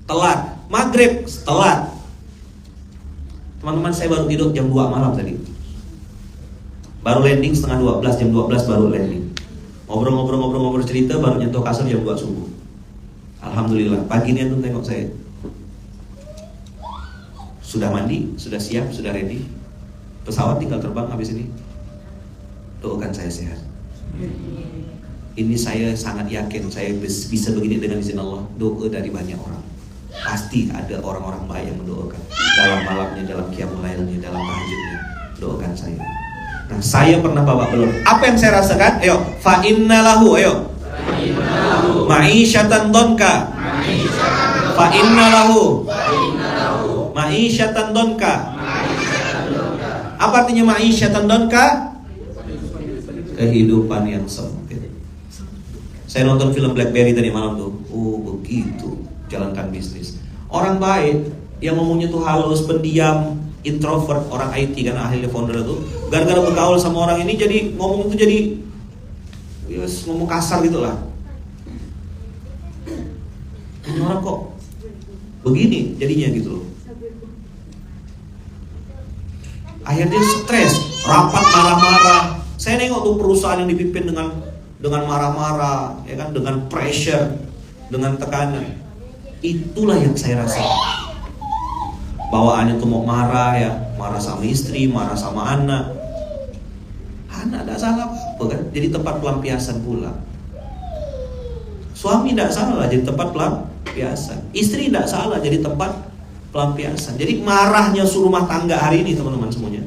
telat, maghrib telat. Teman-teman saya baru tidur jam 2 malam tadi. Baru landing setengah 12, jam 12 baru landing. Ngobrol cerita baru nyentuh kasur jam 2 subuh. Alhamdulillah, pagi ini antum tengok saya. Sudah mandi, sudah siap, sudah ready. Pesawat tinggal terbang habis ini. Doakan saya sehat. Ini saya sangat yakin saya bisa begini dengan izin Allah. Doa dari banyak orang. Pasti ada orang-orang baik yang mendoakan. Dalam malamnya, dalam qiyamul lailnya, dalam tahajudnya. Doakan saya. Nah, saya pernah babak belur. Apa yang saya rasakan? Ayo, fa innalahu, ayo. Ma'isyatan donka. Fa innalahu ma'isyatan donka. Apa artinya ma'isyatan donka? Kehidupan yang sempit. Saya nonton film Blackberry tadi malam tuh. Oh begitu, jalankan bisnis. Orang baik yang ngomongnya tuh halus, pendiam, introvert, orang IT kan ahli founder tuh. Gara-gara bergaul sama orang ini jadi ngomong tuh jadi yes, ngomong kasar gitulah. Ini orang kok begini jadinya gitu loh. Akhirnya stres, rapat marah-marah. Saya nengok tuh perusahaan yang dipimpin dengan marah-marah, ya kan, dengan pressure, dengan tekanan. Itulah yang saya rasa. Bawaannya tuh mau marah ya, marah sama istri, marah sama anak. Anak tidak salah apa kan, jadi tempat pelampiasan pula. Suami tidak salah jadi tempat pelampiasan. Istri tidak salah jadi tempat pelampiasan. Jadi marahnya rumah tangga hari ini teman-teman semuanya,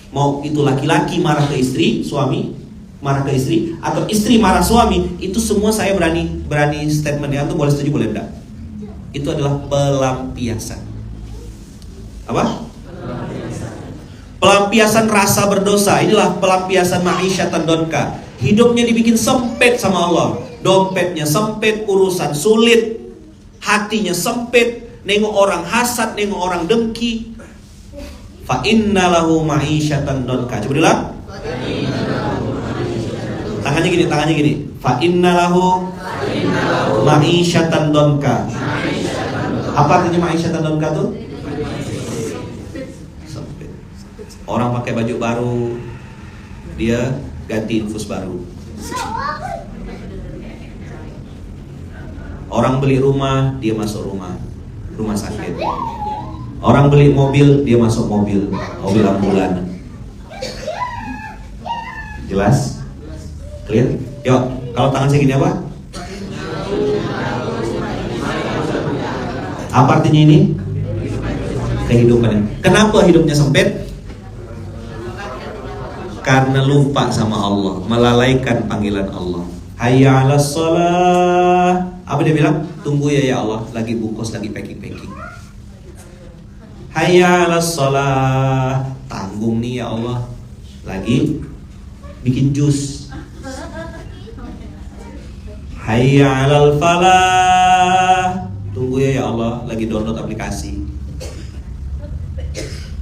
mau itu laki-laki marah ke istri, suami marah ke istri, atau istri marah suami, itu semua saya berani statement ya, itu boleh setuju boleh enggak. Itu adalah pelampiasan. Apa? Pelampiasan rasa berdosa. Inilah pelampiasan ma'isyatan donka. Hidupnya dibikin sempit sama Allah. Dompetnya sempit, urusan sulit, hatinya sempit, nengok orang hasad, nengok orang dengki. Fa innalahu ma'isyatan donka. Coba diulang. Tangannya gini. Fa innalahu ma'isyatan donka. Apa artinya ma'isyatan donka tuh? Sempit. Orang pakai baju baru, dia ganti infus baru. Orang beli rumah, dia masuk rumah sakit. Orang beli mobil, dia masuk mobil ambulan. Jelas? Clear? Yuk, kalau tangan segini apa? Apa artinya ini? Kehidupan. Kenapa hidupnya sempit? Karena lupa sama Allah, melalaikan panggilan Allah. Hayya 'alas shalah. Apa dia bilang? Tunggu ya Allah, lagi bungkus, lagi packing. Hayya 'alas shalah. Tanggung nih ya Allah, lagi bikin jus. Hayya 'alal falah. Tunggu ya Allah, lagi download aplikasi.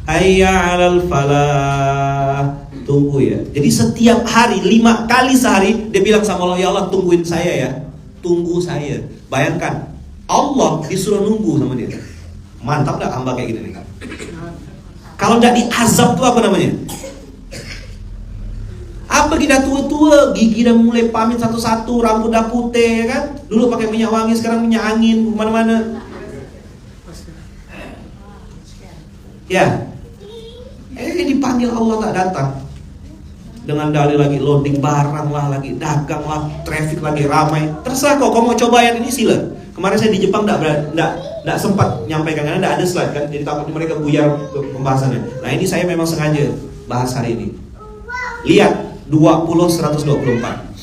Hayya 'alal falah. Tunggu ya. Jadi setiap hari 5 kali sehari dia bilang sama Allah, ya Allah tungguin saya ya. Tunggu saya. Bayangkan Allah disuruh nunggu sama dia. Mantap gak hamba kayak gini nih? Kalau gak diazab tuh apa namanya? Apa kita tua-tua, gigi udah mulai pamit satu-satu, rambut udah putih kan? Dulu pakai minyak wangi, sekarang minyak angin kemana-mana. Ya, dipanggil Allah tak datang. Dengan dalih lagi loading barang lah, lagi dagang lah, traffic lagi ramai. Terserah kok, kamu mau coba yang ini sila. Kemarin saya di Jepang nggak sempat nyampaikan karena nggak ada slide kan, jadi takut mereka buyar pembahasannya. Nah ini saya memang sengaja bahas hari ini. Lihat 20-124.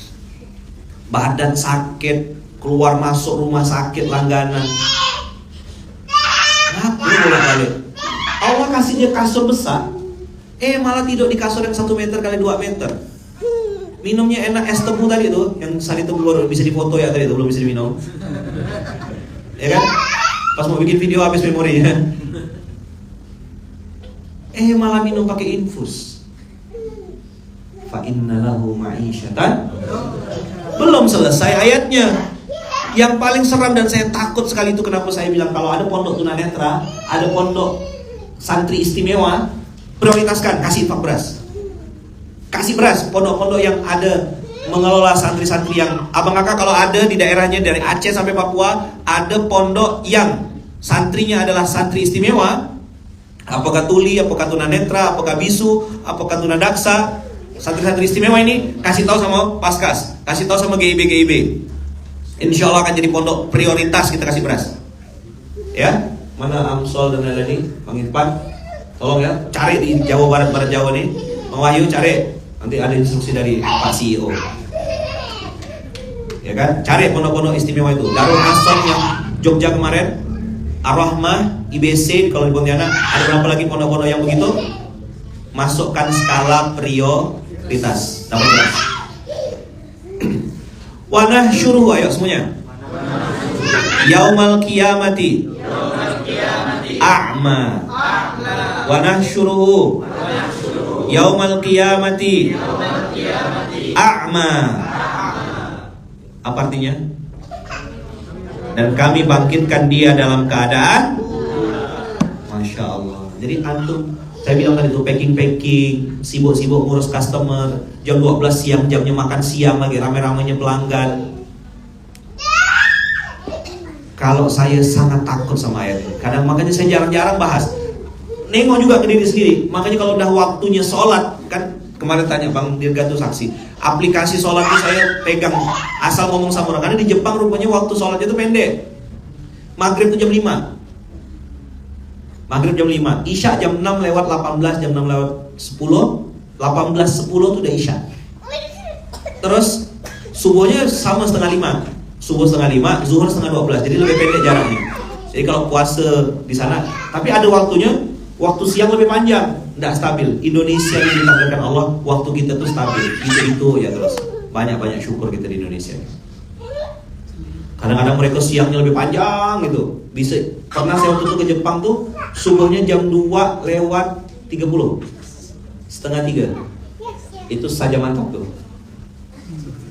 Badan sakit, keluar masuk rumah sakit langganan. Ngapain bolak-balik? Allah kasih dia kasur besar, malah tidur di kasur yang 1 meter kali 2 meter. Minumnya enak, es temu tadi tuh, yang sari temu baru bisa difoto ya tadi itu, belum bisa diminum. Ya kan? Pas mau bikin video habis memorinya. Malah minum pakai infus. Fa inna lahu ma'isyatan. Belum selesai ayatnya. Yang paling seram dan saya takut sekali itu kenapa saya bilang kalau ada pondok tunanetra, ada pondok santri istimewa, prioritaskan kasih infak beras. Kasih beras, pondok-pondok yang ada mengelola santri-santri yang abang kakak kalau ada di daerahnya dari Aceh sampai Papua, ada pondok yang santrinya adalah santri istimewa, apakah tuli, apakah tunanetra, apakah bisu, apakah tunadaksa, santri-santri istimewa ini kasih tahu sama Paskas, kasih tahu sama GIB. Insya Allah akan jadi pondok prioritas kita kasih beras. Ya, mana Amsol dan lain-lain, Bang Irfan, tolong ya, cari di Jawa Barat Jawa nih, Bang Wahyu cari. Nanti ada instruksi dari Pak CEO. Ya kan? Cari pondok-pondok istimewa itu. Darul Asom yang Jogja kemarin, Ar-Rahmah, IBC kalau di Pontianak, ada berapa lagi pondok-pondok yang begitu? Masukkan skala prioritas. Dapat jelas. Wa nahsyuruhu, ayo semuanya. Yaumal qiyamati a'ma. Wa nahsyuruhu yaumal qiyamati a'ma. Apa artinya? Dan kami bangkitkan dia dalam keadaan, Masya Allah. Jadi antum, saya bilang tadi itu packing, sibuk-sibuk ngurus customer, jam 12 siang, jamnya makan siang lagi, rame-ramenya pelanggan. Kalau saya sangat takut sama ayat ini, kadang makanya saya jarang-jarang bahas. Nengok juga ke diri sendiri. Makanya kalau udah waktunya sholat, kan kemarin tanya Bang Dirga tuh saksi, aplikasi sholat itu saya pegang asal ngomong sama orang. Karena di Jepang rupanya waktu sholatnya itu pendek. Maghrib itu jam 5. Maghrib jam 5, Isya jam 6 lewat 18, jam 6 lewat 10, 18.10 itu udah Isya. Terus subuhnya sama setengah 5, subuh setengah 5, zuhur setengah 12. Jadi lebih pendek jaraknya. Jadi kalau puasa di sana, tapi ada waktunya. Waktu siang lebih panjang, tidak stabil. Indonesia yang ditakdirkan Allah, waktu kita tuh stabil. Itu ya terus. Banyak-banyak syukur kita di Indonesia. Kadang-kadang mereka siangnya lebih panjang gitu. Bisa. Pernah saya waktu itu ke Jepang tuh, subuhnya jam 2 lewat 30, setengah 3. Itu saja mantap tuh.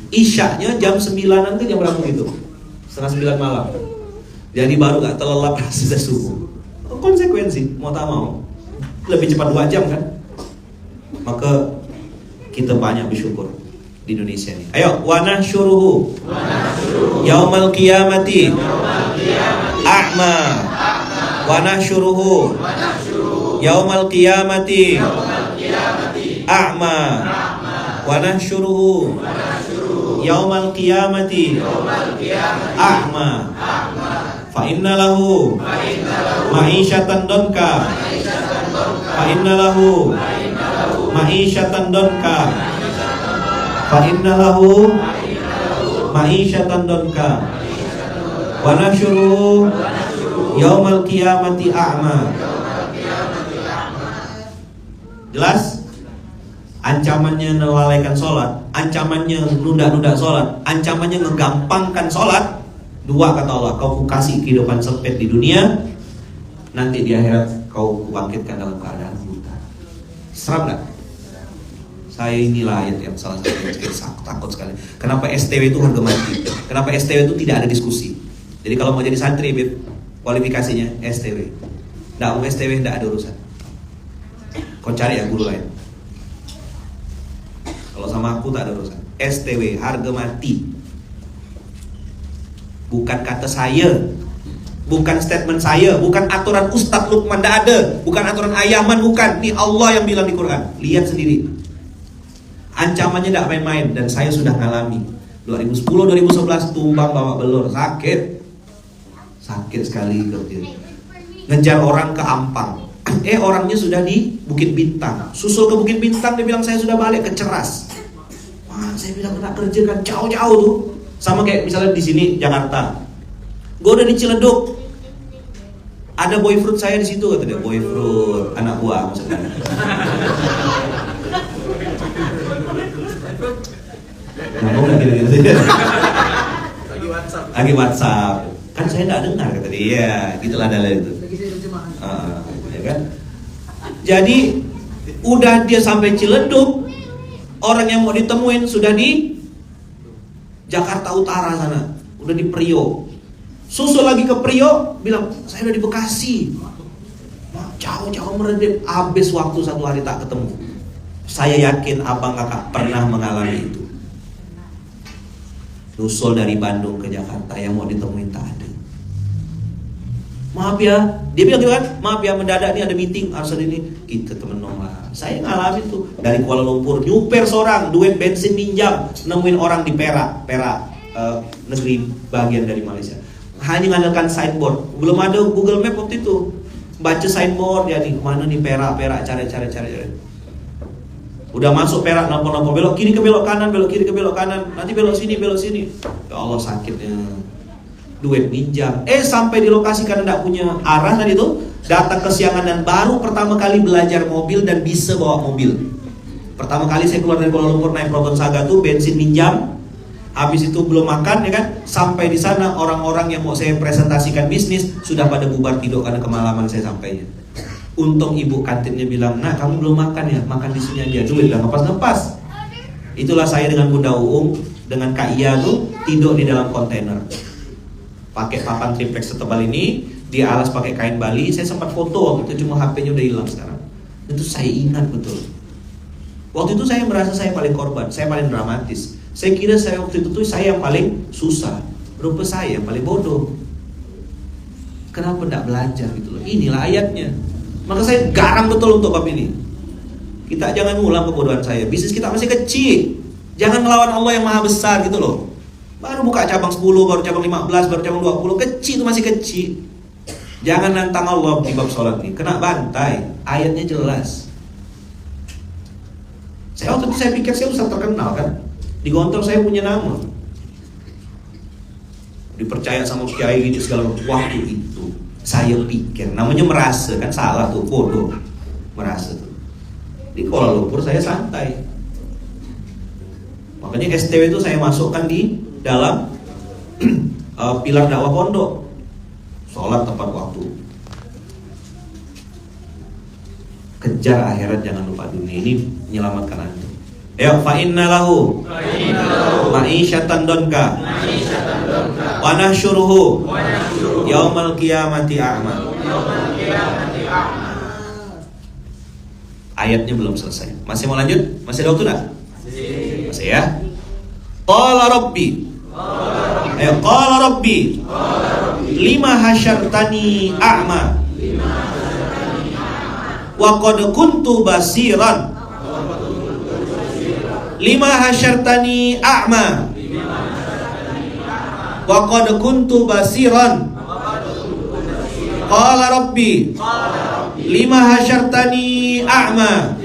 Isyaknya jam 9-an tuh jam berapa gitu? Setengah 9 malam. Jadi baru gak terlelap sudah subuh. Konsekuensi, mau tak mau, lebih cepat 2 jam kan. Maka kita banyak bersyukur di Indonesia ini. Ayo, wa nahsyuruhu yaumal qiyamati a'ma. Wa nahsyuruhu yaumal qiyamati a'ma. wa nahsyuruhu yaumal qiyamati a'ma fa inna lahu ma'isyatan donka fa inna lahu ma'isyatan donka fa inna lahu ma'isyatan donka wa nahsyuruhu yaumal qiyamati a'ma. Jelas? Ancamannya melalaikan sholat, ancamannya nunda-nunda sholat, ancamannya ngegampangkan sholat. Dua kata Allah, kau kasih kehidupan sempit di dunia, nanti di akhirat kau bangkitkan dalam keadaan buta. Seram gak? Saya inilah ayat yang salah satu yang saya takut sekali. Kenapa STW itu harga mati? Kenapa STW itu tidak ada diskusi? Jadi kalau mau jadi santri, kualifikasinya STW. Nggak mau STW, nggak ada urusan. Kau cari ya guru lain. Kalau sama aku tak ada urusan. STW, harga mati. Bukan kata saya, bukan statement saya, bukan aturan Ustadz Lukman, tidak ada. Bukan aturan Ayaman, bukan. Ini Allah yang bilang di Quran. Lihat sendiri. Ancamannya tidak main-main, dan saya sudah ngalami. 2010-2011 tumbang bawa belur, sakit sekali kerja. Ngejar orang ke Ampang. Orangnya sudah di Bukit Bintang. Susul ke Bukit Bintang, dia bilang saya sudah balik ke Ceras. Wah, saya bilang kena kerja kan jauh-jauh tuh. Sama kayak misalnya di sini Jakarta. Gue udah di Ciledug. Ada boyfriend saya di situ, kata dia. Boyfriend, anak buah maksudnya. Ngomong gitu. Lagi WhatsApp. Kan saya tidak dengar, kata dia. Gitulah dalil itu. Ya kan? Jadi udah dia sampai Ciledug, orang yang mau ditemuin sudah di Jakarta Utara sana, udah di Priok. Susul lagi ke Priok, bilang saya udah di Bekasi. Jauh-jauh meredip, habis waktu 1 hari tak ketemu. Saya yakin abang kakak pernah mengalami itu. Susul dari Bandung ke Jakarta, yang mau ditemuin tak ada. Maaf ya, dia bilang gitu kan, maaf ya mendadak nih ada meeting, harus ada ini. Kita temen lah. Saya ngalamin tuh dari Kuala Lumpur, nyuper seorang, duit bensin minjam, nemuin orang di Perak, negeri bagian dari Malaysia. Hanya mengandalkan signboard, belum ada Google Map waktu itu. Baca signboard ya nih, mana nih Perak, cari. Udah masuk Perak, nampak belok kiri ke belok kanan, belok kiri ke belok kanan, nanti belok sini. Ya Allah sakitnya. Duit minjam. Sampai di lokasi karena tidak punya arah tadi tuh, datang kesiangan dan baru pertama kali belajar mobil dan bisa bawa mobil. Pertama kali saya keluar dari Kuala Lumpur naik Proton Saga tuh bensin minjam. Habis itu belum makan ya kan. Sampai di sana orang-orang yang mau saya presentasikan bisnis sudah pada bubar tidur karena kemalaman saya sampainya. Untung ibu kantinnya bilang, "Nah, kamu belum makan ya? Makan di sini aja." Duit udah ngepas. Itulah saya dengan Bunda Uung, dengan Kak Iya tuh tidur di dalam kontainer. Pakai papan triplex setebal ini, di alas pakai kain Bali. Saya sempat foto waktu itu, cuma HP-nya udah hilang sekarang. Itu saya ingat betul. Waktu itu saya merasa saya paling korban, saya paling dramatis. Saya kira saya waktu itu tuh saya yang paling susah. Rupa saya yang paling bodoh. Kenapa tidak belajar gitu loh? Inilah ayatnya. Maka saya garang betul untuk bab ini. Kita jangan ngulang kebodohan saya. Bisnis kita masih kecil. Jangan melawan Allah yang maha besar gitu loh. Baru buka cabang 10, baru cabang 15, baru cabang 20. Kecil itu masih kecil. Jangan nantang Allah di bab sholat ini. Kena bantai. Ayatnya jelas. Saya waktu itu saya pikir saya ustaz terkenal kan. Di Gontor saya punya nama. Dipercaya sama kiai gitu segala macam. Waktu itu saya pikir namanya merasa kan salah tuh, bodoh. Merasa tuh. Di Kuala Lumpur saya santai. Makanya STW itu saya masukkan di dalam pilar dakwah pondok. Sholat tepat waktu. Kejar akhirat, jangan lupa dunia. Ini menyelamatkan antum. Ya, fa inna lahu ma'isyatan donka wa nahsyuruhu yaumal qiyamati a'ma. Ayatnya belum selesai. Masih mau lanjut? Masih ada waktu enggak? Masih ya. Qala rabbi. Qala rabbi lima hasyartani a'ma wa qad kuntu basiran Lima hasyartani a'ma wa qad kuntu basiran. Qala rabbi lima hasyartani a'ma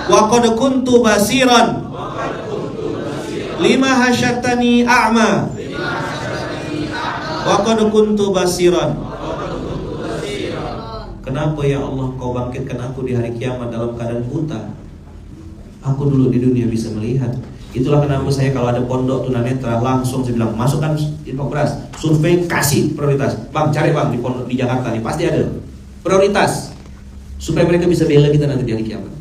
wa qad kuntu basiran. Lima hasyartani a'ma wa qad kuntu basiran. Kenapa ya Allah kau bangkitkan aku di hari kiamat dalam keadaan buta? Aku dulu di dunia bisa melihat. Itulah kenapa saya kalau ada pondok tunanetra langsung saya bilang masukkan infografis, survei, kasih prioritas. Bang, cari bang di pondok di Jakarta nih pasti ada prioritas supaya mereka bisa bela kita nanti di hari kiamat.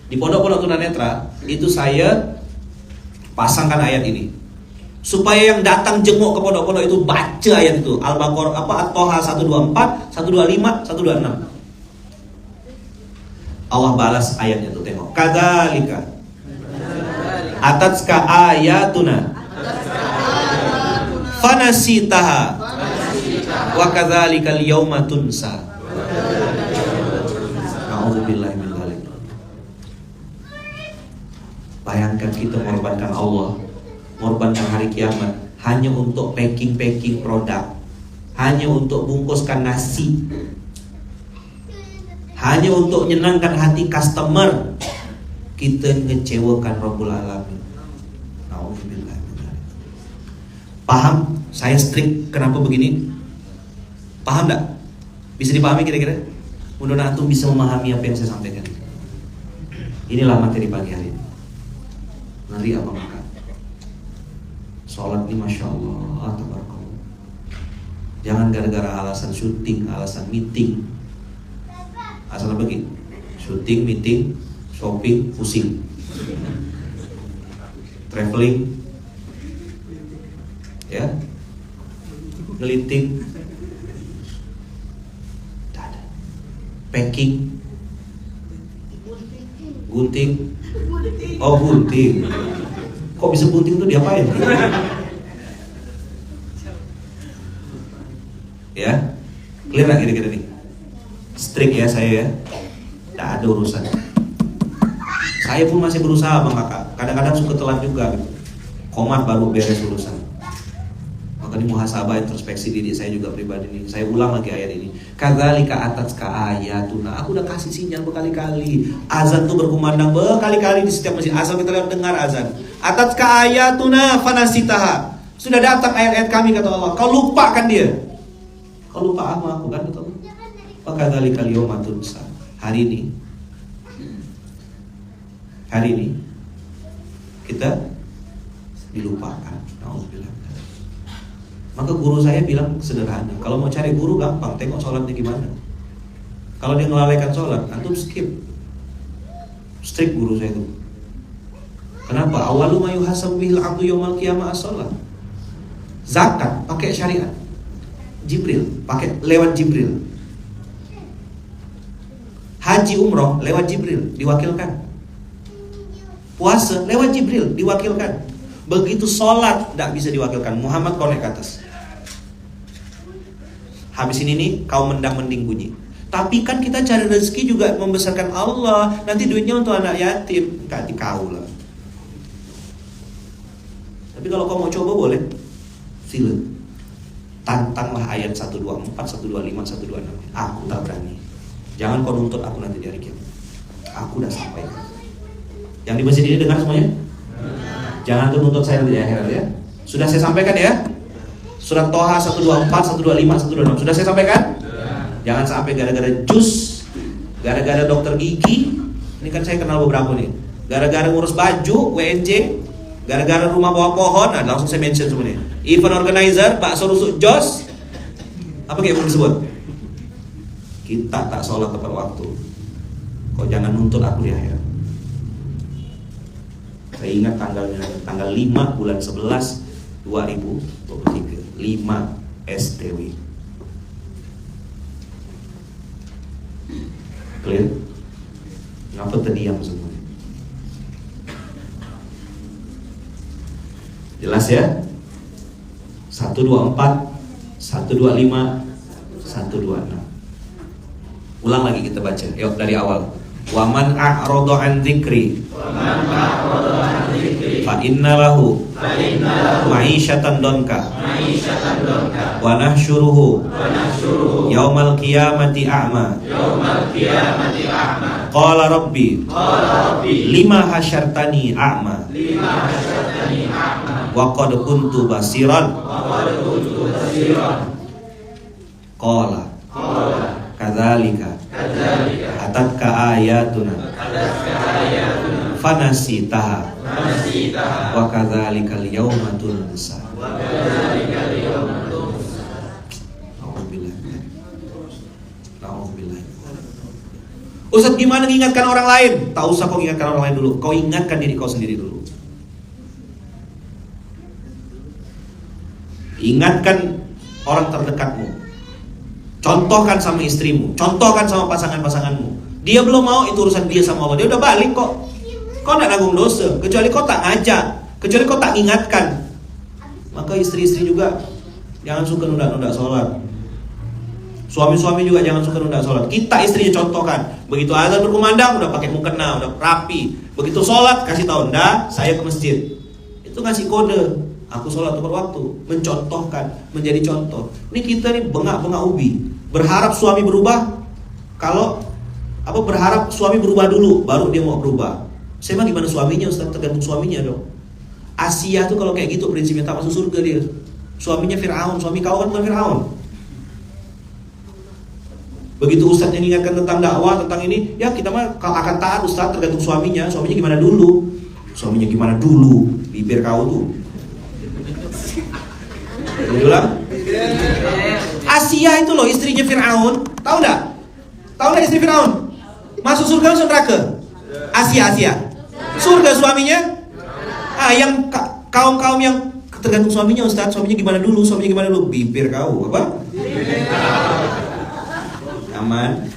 Di pondok-pondok tunanetra itu saya pasangkan ayat ini supaya yang datang jenguk ke pondok-pondok itu baca ayat itu Al-Baqarah At-Toha 124, 125, 126. Allah balas ayatnya tuh, tengok. Kadzalika atatska ayatuna fanasitaha wa kadzalikal yauma tunsa. Nauzubillahi min dzalik. Bayangkan kita mengorbankan Allah, mengorbankan hari kiamat hanya untuk packing produk, hanya untuk bungkuskan nasi, hanya untuk menyenangkan hati customer. Kita ngecewakan Rabbul Alamin. Nauzubillah. Paham? Saya strict kenapa begini? Paham tak? Bisa dipahami kira-kira? Mudah-mudahan antum bisa memahami apa yang saya sampaikan. Inilah materi pagi hari ini. Nanti apa makan? Sholat ini Masya Allah, tabarakallah. Jangan gara-gara alasan syuting, alasan meeting. Asal begini, syuting, meeting, shopping, pusing, traveling, ya, ngeliting, packing, gunting. Oh gunting. Kok bisa gunting tuh diapain? Ya, clear lah kira-kira nih. Strict ya saya ya. Tidak ada urusan. Saya pun masih berusaha bang kakak. Kadang-kadang suka telat juga gitu. Komat baru beres urusan. Maka ini muhasabah introspeksi diri saya juga pribadi nih. Saya ulang lagi ayat ini. Kadzalika atatska ayatuna. Aku udah kasih sinyal berkali-kali. Azan tuh berkumandang berkali-kali di setiap masjid. Asal kita lihat dengar azan. Atatska ayatuna fanasitaha. Sudah datang ayat-ayat kami kata Allah. Kau lupakan dia. Kau lupa aku kan kata Allah. Wakadzalikal yauma tunsa. Hari ini kita dilupakan. Nauzubillah. Maka guru saya bilang sederhana. Kalau mau cari guru gampang, tengok sholatnya gimana. Kalau dia melalaikan sholat, antum skip. Strict guru saya itu. Kenapa? Awalu ma yuhasabu bihil 'abdu yaumal qiyamah as-shalah. Zakat pakai syariat. Jibril pakai lewat Jibril. Haji umroh lewat Jibril diwakilkan. Puasa lewat Jibril diwakilkan. Begitu sholat tidak bisa diwakilkan. Muhammad konek ke atas. Habis ini nih kau mendang-mending bunyi. Tapi kan kita cari rezeki juga membesarkan Allah. Nanti duitnya untuk anak yatim. Gak dikau lah. Tapi kalau kau mau coba boleh. Sila. Tantanglah ayat 124, 125, 126. Aku tak berani. Jangan kau nuntut aku nanti di hari kiamat. Aku udah sampaikan. Yang di masjid ini dengar semuanya? Jangan tuh nuntut saya nanti di akhirat ya. Sudah saya sampaikan ya. Surat Toha 124, 125, 126. Sudah saya sampaikan? Jangan sampai gara-gara jus, gara-gara dokter gigi. Ini kan saya kenal beberapa nih. Gara-gara ngurus baju, WNJ, gara-gara rumah bawah pohon. Nah, langsung saya mention semuanya. Event organizer, bakso rusuk jos. Apa kayak mau disebut? Kita tak sholat tepat waktu. Kau jangan nuntut aku di akhirat. Saya ingat tanggal 5 bulan 11 2023 5 STW. Clear? Ngapa terdiam semuanya? Jelas ya? 124 125 126. Ulang lagi kita baca. Yuk dari awal. Wa man a'rada an dzikri fa inna lahu ma'isyatan donka wa nahsyuruhu yaumal qiyamati a'ma. Qala rabbi lima hasyartani a'ma wa qad kuntu basiran. Qala kadzalika atatka ayatuna fanasitaha wa kadzalikal yauma tunsa. Ustaz, gimana mengingatkan orang lain? Tak usah kau ingatkan orang lain dulu, kau ingatkan diri kau sendiri dulu. Ingatkan orang terdekatmu. Contohkan sama istrimu, contohkan sama pasangan-pasanganmu. Dia belum mau, itu urusan dia sama Allah. Dia udah balik kok. Kau tak nanggung dosa, kecuali kau tak ngajak, kecuali kau tak ingatkan. Maka istri-istri juga jangan suka nunda-nunda sholat. Suami-suami juga jangan suka nunda sholat. Kita istrinya contohkan. Begitu azan berkumandang udah pakai mukena, udah rapi. Begitu sholat kasih tahu, ndak, saya ke masjid. Itu ngasih kode. Aku sholat tepat waktu. Mencontohkan, menjadi contoh. Ini kita nih bengak-bengak ubi. Berharap suami berubah. Kalau berharap suami berubah dulu, baru dia mau berubah. Saya mah gimana suaminya, Ustaz? Tergantung suaminya dong. Asia tuh kalau kayak gitu prinsipnya tak masuk surga dia. Suaminya Fir'aun, suami kau kan bukan Fir'aun. Begitu Ustaz yang ingatkan tentang dakwah, tentang ini, ya kita mah akan taat Ustaz, tergantung suaminya. Suaminya gimana dulu? Suaminya gimana dulu? Bibir kau tuh. Ulang. Asia itu loh istrinya Fir'aun. Tahu enggak? Tahu enggak istri Fir'aun? Masuk surga masuk neraka? Asia. Surga suaminya? Yang kaum-kaum yang tergantung suaminya Ustaz. Suaminya gimana dulu? Suaminya gimana dulu? Bibir kau apa? Aman.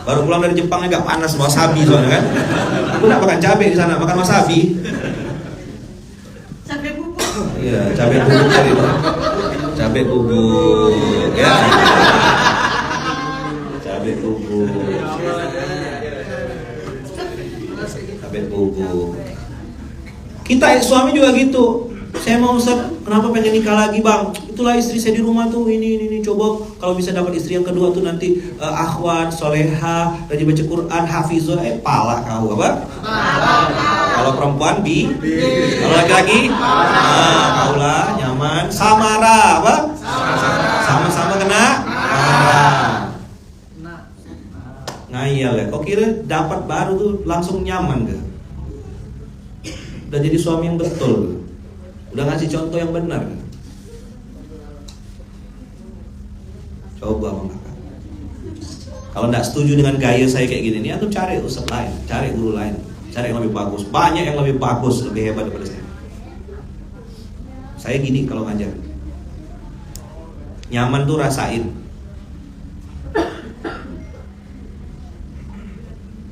Baru pulang dari Jepang agak panas wasabi soalnya kan. Aku nak makan cabai di sana, makan wasabi. Cabai bubuk. Iya, cabai bubuk tadi. Cabai bubuk, ya. Cabai bubuk. Cabai bubuk. Kita suami juga gitu. Saya mau Ustaz, kenapa pengen nikah lagi bang? Itulah istri saya di rumah tuh ini coba kalau bisa dapat istri yang kedua tuh nanti akhwat, soleha, rajin baca Quran, hafizah, pala kau apa? Kalau perempuan kalau laki-laki, kaulah nyaman, samara apa? Sama-sama kena ngayal ya. Kok kira dapat baru tuh langsung nyaman gak? Udah jadi suami yang betul. Udah ngasih contoh yang benar. Coba mengangkat. Kalau tidak setuju dengan gaya saya kayak gini, ini antum cari ustaz lain, cari guru lain, cari yang lebih bagus. Banyak yang lebih bagus, lebih hebat daripada saya. Saya gini kalau ngajar. Nyaman tuh rasain.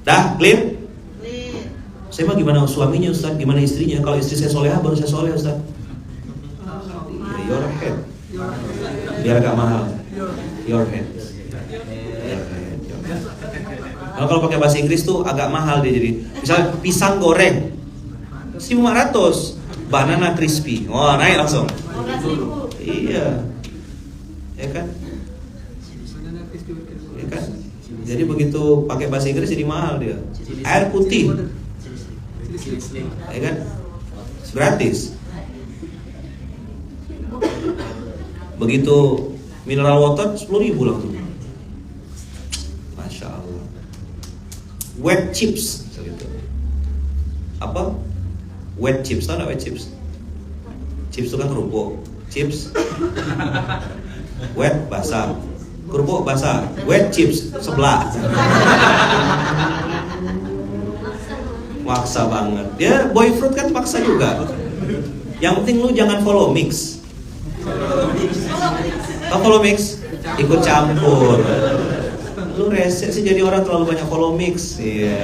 Dah, clear? Saya mah gimana suaminya Ustaz, gimana istrinya? Kalau istri saya soleha, baru saya soleh Ustaz. Your head. Biar agak mahal. Your head. Kalau pakai bahasa Inggris tuh agak mahal dia jadi. Misal pisang goreng 1.500, banana crispy. Wah, naik langsung. Iya. Ya kan? Ya kan? Jadi begitu pakai bahasa Inggris jadi mahal dia. Air putih. Ya kan? Gratis. Begitu mineral water 10.000 langsung. Masya Allah. Wet chips apa? Wet chips, tahu nggak wet chips? Chips itu kan kerupuk. Chips wet basah, kerupuk basah. Wet chips sebelah. Maksa banget. Dia boy fruit kan maksa juga. Yang penting lu jangan follow mix. Kau follow mix, ikut campur. Lu resek sih jadi orang terlalu banyak follow mix. Iya.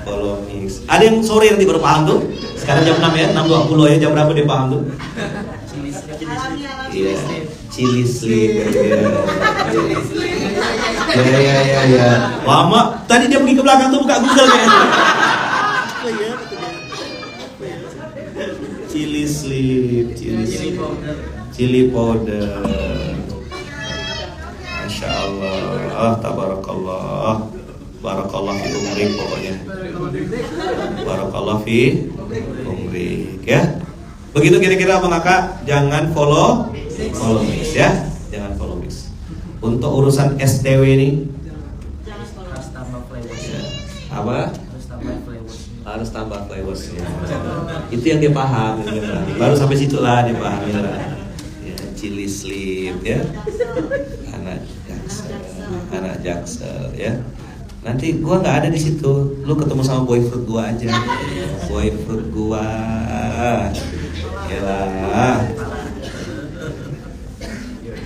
Follow mix. Ada yang sore nanti baru paham tuh. Sekarang jam 6 ya, 6.20 ya, jam berapa dia paham tuh? Iya. Chili slip. Ya. Lama. Tadi dia pergi ke belakang tuh buka Google kayaknya. Chili slip, chili powder. Masya Allah, tabarakallah. Barakallah fi umrik pokoknya. Barakallah fi umrik ya. Begitu kira-kira Abang Kakak, jangan follow mix ya. Jangan follow mix. Untuk urusan STW ini harus tambah flavor. apa? Harus tambah flavor ya. Itu yang dia paham gitu kan. Baru sampai situ lah dia paham ya. Ya, chili slip ya. Anak jaksel ya. Nanti gua nggak ada di situ. Lu ketemu sama boyfriend gua aja. Boyfriend gua. Yalah.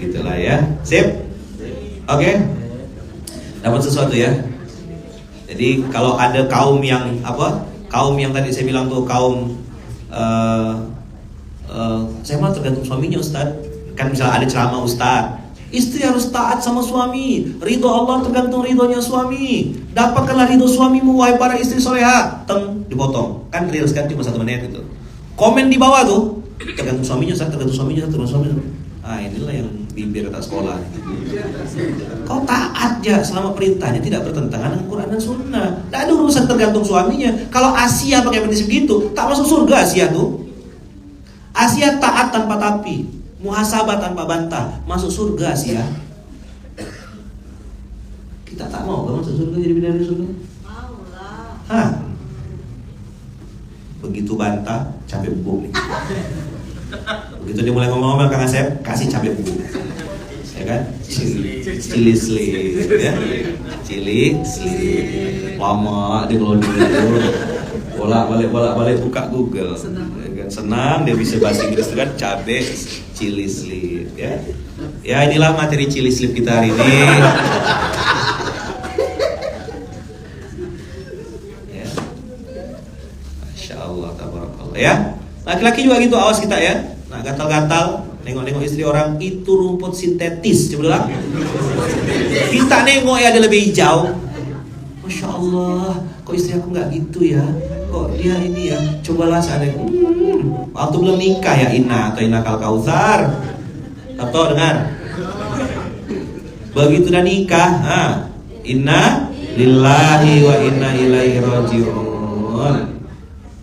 Gitulah ya. Sip. Oke. Dapat sesuatu ya. Jadi kalau ada kaum yang apa? Kaum yang tadi saya bilang tuh kaum saya mah tergantung suaminya Ustaz. Kan misalnya ada ceramah Ustaz, istri harus taat sama suami. Ridho Allah tergantung ridhonya suami. Dapatkanlah ridho suamimu wahai para istri soleha. Teng, dipotong. Kan reels kan cuma 1 menit itu. Komen di bawah tuh, tergantung suaminya Ustaz, tergantung suaminya, tergantung suaminya. Ah, inilah yang bibir atas sekolah. Kau taat aja selama perintahnya tidak bertentangan dengan Quran dan Sunnah. Tidak ada urusan tergantung suaminya. Kalau Asia pakai prinsip gitu, tak masuk surga Asia tuh. Asia taat tanpa tapi, muhasabah tanpa bantah, masuk surga Asia. Kita tak mau kan masuk surga jadi bidadari surga? Mau lah. Hah? Begitu bantah, capek bubuk nih. Begitu dia mulai ngomong-ngomong Kang Asep, kasih cabai bubuk. Ya kan? Chili slip ya. Chili slip. Lama dia ngelon dulu. Bolak-balik buka Google. Ya kan? Senang dia bisa bahasa Inggris kan cabai chili slip ya. Ya inilah materi chili slip kita hari ini. Ya. Masya Allah, tabarakallah ya. Laki-laki juga gitu, awas kita ya. Nah gatal-gatal, nengok-nengok istri orang, itu rumput sintetis. Coba bilang. Kita nengok ya ada lebih hijau. Masya Allah, kok istri aku nggak gitu ya? Kok dia ini ya? Cobalah seandainya. Waktu belum nikah ya Inna atau Inna Kal Kautsar. Atau dengar. Begitu udah nikah, Inna lillahi wa inna ilaihi rajiun.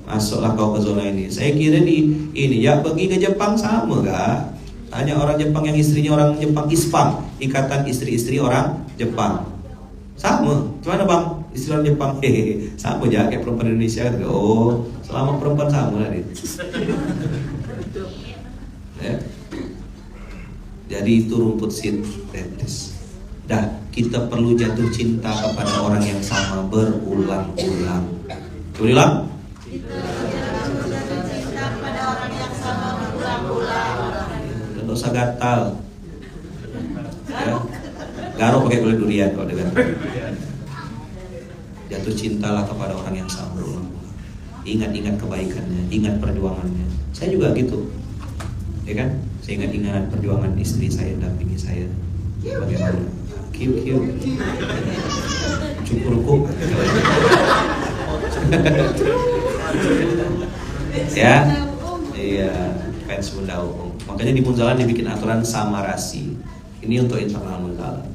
Masuklah kau ke zona ini. Saya kira ini ya pergi ke Jepang sama gak? Hanya orang Jepang yang istrinya orang Jepang, ISPAM, Ikatan Istri-Istri Orang Jepang. Sama. Gimana bang? Istri orang Jepang. Sama aja kayak perempuan Indonesia. Oh, selama perempuan sama lah ya. Jadi itu rumput sintetis. Dah, kita perlu jatuh cinta kepada orang yang sama berulang-ulang. Coba ulang. Tidak usah gatal ya. Garuk pakai kulit durian kalau dengar. Jatuh cintalah kepada orang yang sama berulang-ulang. Ingat-ingat kebaikannya, ingat perjuangannya. Saya juga gitu, ya kan? Saya ingat perjuangan istri saya, dampingi saya. Bagaimana? Kiu cukurku. Ya, iya, fans Bunda Hukum. Makanya di Munzalan dibikin aturan samarasi. Ini untuk internal Munzalan.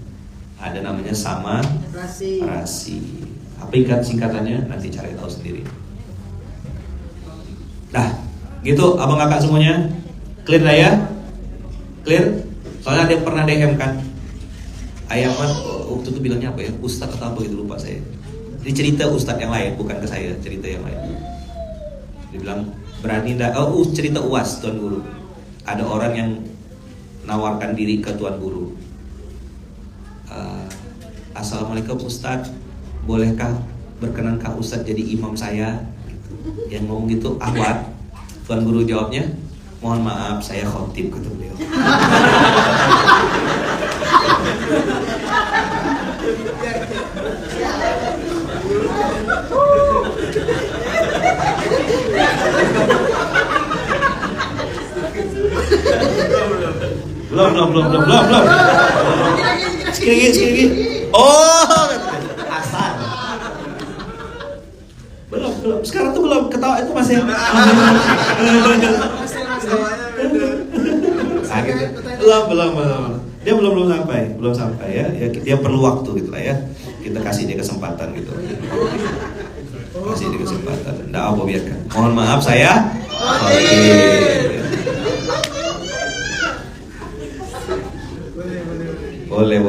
Ada namanya samarasi. Apa singkatannya? Nanti cari tahu sendiri. Nah, gitu abang kakak semuanya. Clear lah ya? Clear? Soalnya ada yang pernah DM kan. Ayaman waktu itu bilangnya apa ya? Ustadz atau apa gitu lupa saya. Ini cerita ustadz yang lain, bukan ke saya, cerita yang lain. Dia bilang berani ndak? Cerita UAS Tuan Guru. Ada orang yang nawarkan diri ke Tuan Guru. Assalamualaikum Ustadz, bolehkah berkenankah Ustadz jadi imam saya? Yang ngomong gitu Ahwat. Tuan Guru jawabnya, mohon maaf saya khotib, kata beliau. Belum. Sekali lagi. Oh, asal. Belum. Sekarang tuh belum ketawa itu masih. Belum. Dia belum sampai ya. Dia perlu waktu gitu lah ya. Kita kasih dia kesempatan gitu. Kasih dia kesempatan. Nggak apa biarkan. Mohon maaf saya. Oke. Boleh.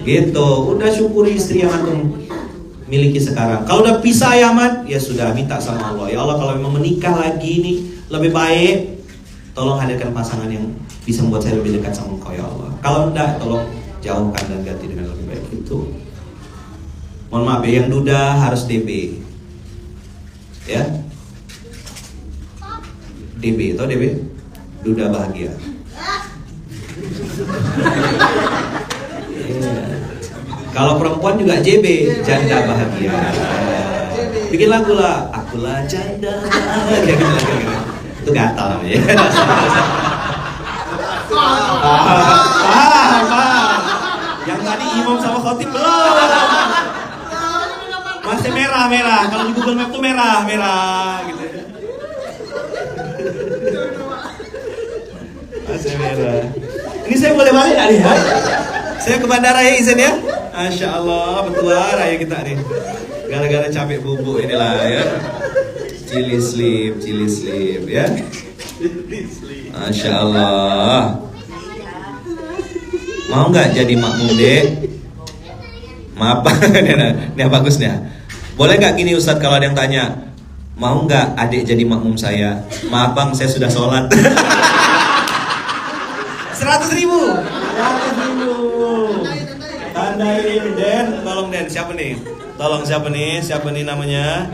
Gitu. Udah syukuri istri yang antum miliki sekarang. Kalau udah pisah ya Ahmad, ya sudah minta sama Allah. Ya Allah, kalau memang menikah lagi nih lebih baik, tolong hadirkan pasangan yang bisa membuat saya lebih dekat sama Engkau ya Allah. Kalau enggak, tolong jauhkan dan ganti dengan lebih baik. Itu. Mohon maaf ya, yang duda harus DB. Ya. DB, tau DB? Duda bahagia. Kalau perempuan juga JB, janda bahagia. Bikin lagu lah, akulah janda bahagia. Itu gatal namanya. Yang tadi imam sama khotib belum. Masih merah. Kalau di Google Map tuh merah gitu. Masih merah. Ini saya boleh balik nggak nih ya? Saya ke bandara ya izin ya. Masya Allah, betulan raya kita nih. Gara-gara capek bubuk inilah ya. Chili sleep ya. Masya Allah. Mau nggak jadi makmum dek? Maaf, ini bagus nih. Boleh nggak gini Ustadz kalau ada yang tanya, mau nggak adik jadi makmum saya? Maaf bang, saya sudah sholat. 100.000. Tandain Den, tolong Den, siapa nih? Siapa nih namanya?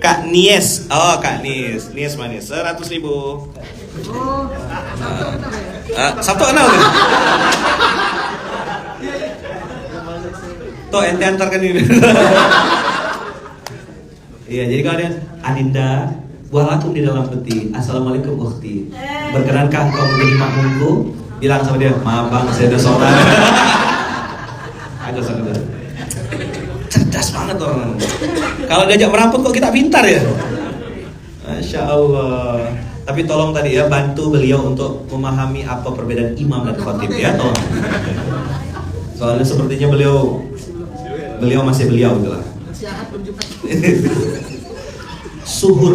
Kak Nies. Oh, Kak Nies manis. 100.000. Sabtu kenal kan? Tuh ente antarkan ini. Iya, jadi kalau ada Adinda, walakum di dalam peti. Assalamualaikum ukhti. Berkenankah kau menjadi makmumku? Bilang sama dia, maaf bang, saya udah sholat. Ada. Cerdas banget orang. Kalau diajak merampok kok kita pintar ya. Masya Allah. Tapi tolong tadi ya, bantu beliau untuk memahami apa perbedaan imam dan khatib ya, tolong. Soalnya sepertinya beliau masih beliau gitu lah. Suhur.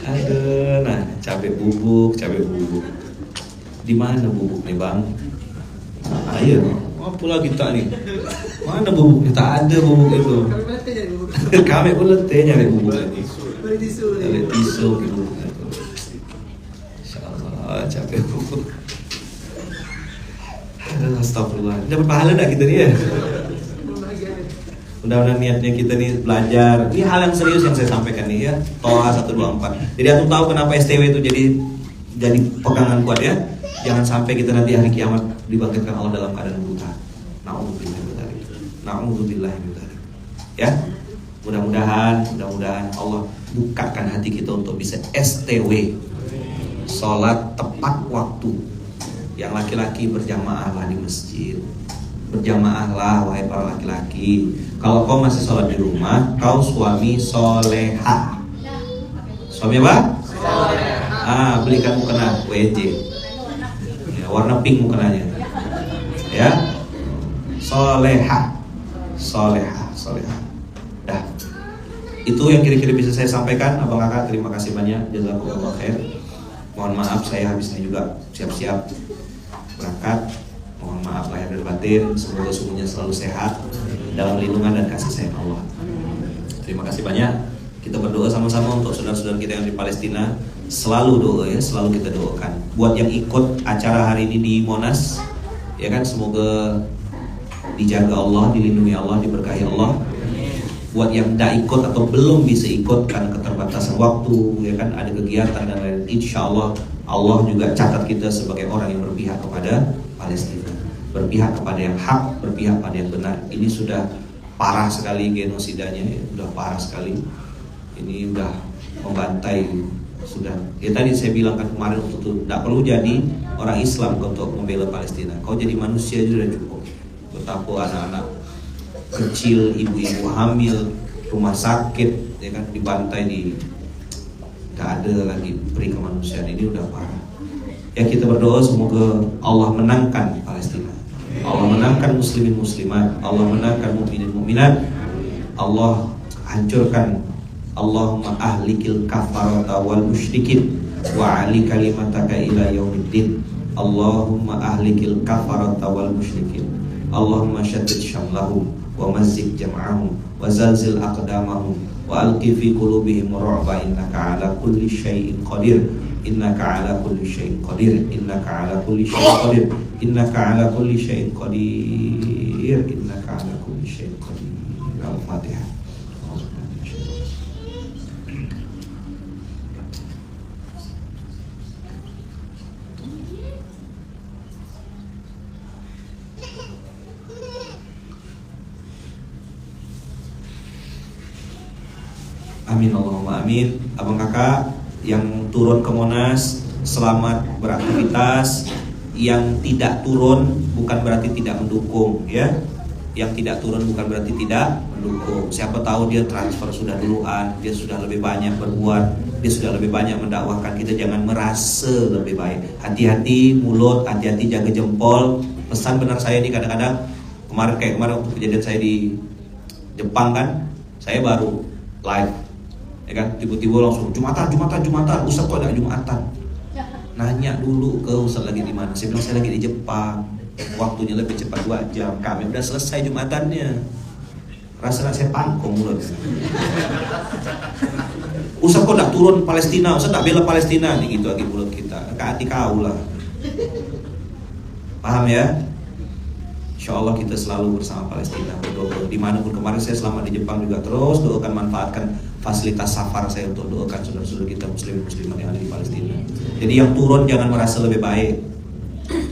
Aduh, nah capek bubuk. Di mana bubuk nih bang? Ayo, apa lagi tak nih? Mana bubuknya? Tak ada bubuk itu. Kami pun letih nyari bubuk lagi. Nyari tisu gitu. Insyaallah capek bubuk. Astagfirullah. Dapat pahala enggak kita nih ya? Mudah-mudahan niatnya kita nih belajar. Ini hal yang serius yang saya sampaikan nih ya. Toha 124. Jadi aku tahu kenapa STW itu jadi pegangan kuat ya. Jangan sampai kita nanti hari kiamat dibangkitkan Allah dalam keadaan buta. Na'udzubillah min dzalik. Ya. Mudah-mudahan Allah bukakan hati kita untuk bisa STW. Salat tepat waktu. Yang laki-laki berjamaahlah di masjid. Berjamaahlah wahai para laki-laki. Kalau kau masih sholat di rumah, kau suami soleha. Suami apa? Soleha. Belikan mukena WJ. Ya, warna pink mukenanya. Ya. Soleha. Dah. Itu yang kira-kira bisa saya sampaikan. Abang kakak terima kasih banyak. Jazakumullah khair. Mohon maaf saya habis ini juga siap-siap berangkat. Mohon maaf lahir dan batin. Semoga semuanya selalu sehat dalam lindungan dan kasih sayang Allah. Terima kasih banyak. Kita berdoa sama-sama untuk saudara-saudara kita yang di Palestina. Selalu doa ya, selalu kita doakan. Buat yang ikut acara hari ini di Monas, ya kan, semoga dijaga Allah, dilindungi Allah, diberkahi Allah. Buat yang tidak ikut atau belum bisa ikut karena keterbatasan waktu, ya kan, ada kegiatan dan lain, insya Allah Allah juga catat kita sebagai orang yang berpihak kepada Palestina, berpihak kepada yang hak, berpihak pada yang benar. Ini sudah parah sekali genosidanya, ya, sudah parah sekali. Ini sudah membantai Sudah. Ya tadi saya bilang kan kemarin waktu itu, tidak perlu jadi orang Islam untuk membela Palestina. Kau jadi manusia sudah cukup. Betapa anak-anak kecil, ibu-ibu hamil, rumah sakit, ya kan dibantai tidak ada lagi peri kemanusiaan, ini udah parah. Ya kita berdoa semoga Allah menangkan Palestina, Allah menangkan muslimin muslimat, Allah menangkan mukminin mukminat, Allah hancurkan, Allahumma ahlikil kafarata wal musyrikin wa ali kalimataka ila yaumiddin. Allahumma ahlikil kafarata wal musyrikin, Allahumma syaddid syamlahum wa mazzik jam'ahum wa zalzil aqdamahum wa alqi fi qulubihim ru'ba innaka ala kulli syai'in qadir, innaka ala kulli syai'in qadir, innaka ala kulli syai'in qadir, innaka ala kulli syai'in qadir, innaka ala kulli syai'in qadir. Al-Fatihah. Amin Allahumma amin. Abang kakak yang turun ke Monas, selamat beraktivitas. Yang tidak turun bukan berarti tidak mendukung, ya. Yang tidak turun bukan berarti tidak mendukung. Siapa tahu dia transfer sudah duluan, dia sudah lebih banyak berbuat, dia sudah lebih banyak mendakwahkan. Kita jangan merasa lebih baik. Hati-hati mulut, hati-hati jaga jempol. Pesan benar saya ini kadang-kadang kemarin waktu kejadian saya di Jepang kan, saya baru live, ya kan, tiba-tiba langsung Jumatan, Ustaz kok ada Jumatan? Nanya dulu ke Ustaz lagi di mana? Saya bilang saya lagi di Jepang, waktunya lebih cepat 2 jam. Kami udah selesai Jumatannya. Rasa saya pangkong mulut. Ustaz kok tak turun Palestina? Ustaz tak bela Palestina? Nih gitu lagi mulut kita. Hati kau lah. Paham ya? Insya Allah kita selalu bersama Palestina, berdoa dimanapun. Kemarin saya selama di Jepang juga terus doakan, manfaatkan fasilitas safar saya untuk doakan saudara-saudara kita muslim muslimat yang ada di Palestina. Jadi yang turun jangan merasa lebih baik,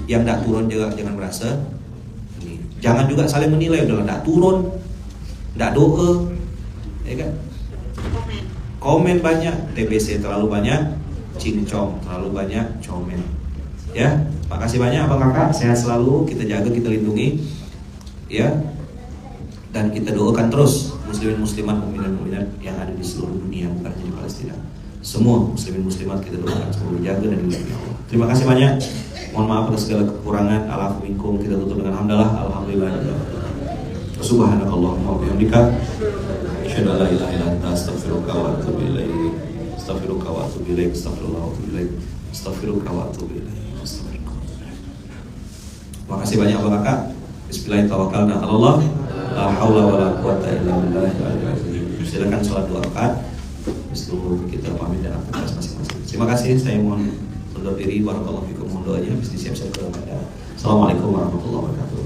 yang tidak turun juga jangan merasa ini. Jangan juga saling menilai, udah tidak turun, tidak doa, ya kan? Komen banyak, TBC terlalu banyak, cincong terlalu banyak, komen. Ya, makasih banyak abang kakak, sehat selalu, kita jaga, kita lindungi, ya, dan kita doakan terus muslimin muslimat, mukminin mukminat yang ada di seluruh dunia, bukan hanya di Palestina. Semua muslimin muslimat kita doakan semoga dijaga dan dilindungi Allah. Terima kasih banyak. Mohon maaf atas segala kekurangan. Alaf minkum, kita tutup dengan hamdalah. Alhamdulillah. Subhanakallahumma wa bihamdika, asyhadu an la ilaha illa anta, astaghfiruka wa atubu ilaik. Astaghfiruka wa atubu ilaik. Astaghfirullah wa atubu ilaik. Astaghfiruka wa atubu ilaik. Terima kasih banyak Bapak Kakak. Bismillahirrahmanirrahim. La haula wala quwata illa billah. Silakan sholat 2 rakaat. Seluruh kita pamit dan aktivitas masing-masing. Terima kasih. Saya mohon undur diri. Barakallahu fikum. Mohon doanya. Bisnis siap-siap ke Assalamualaikum warahmatullahi wabarakatuh.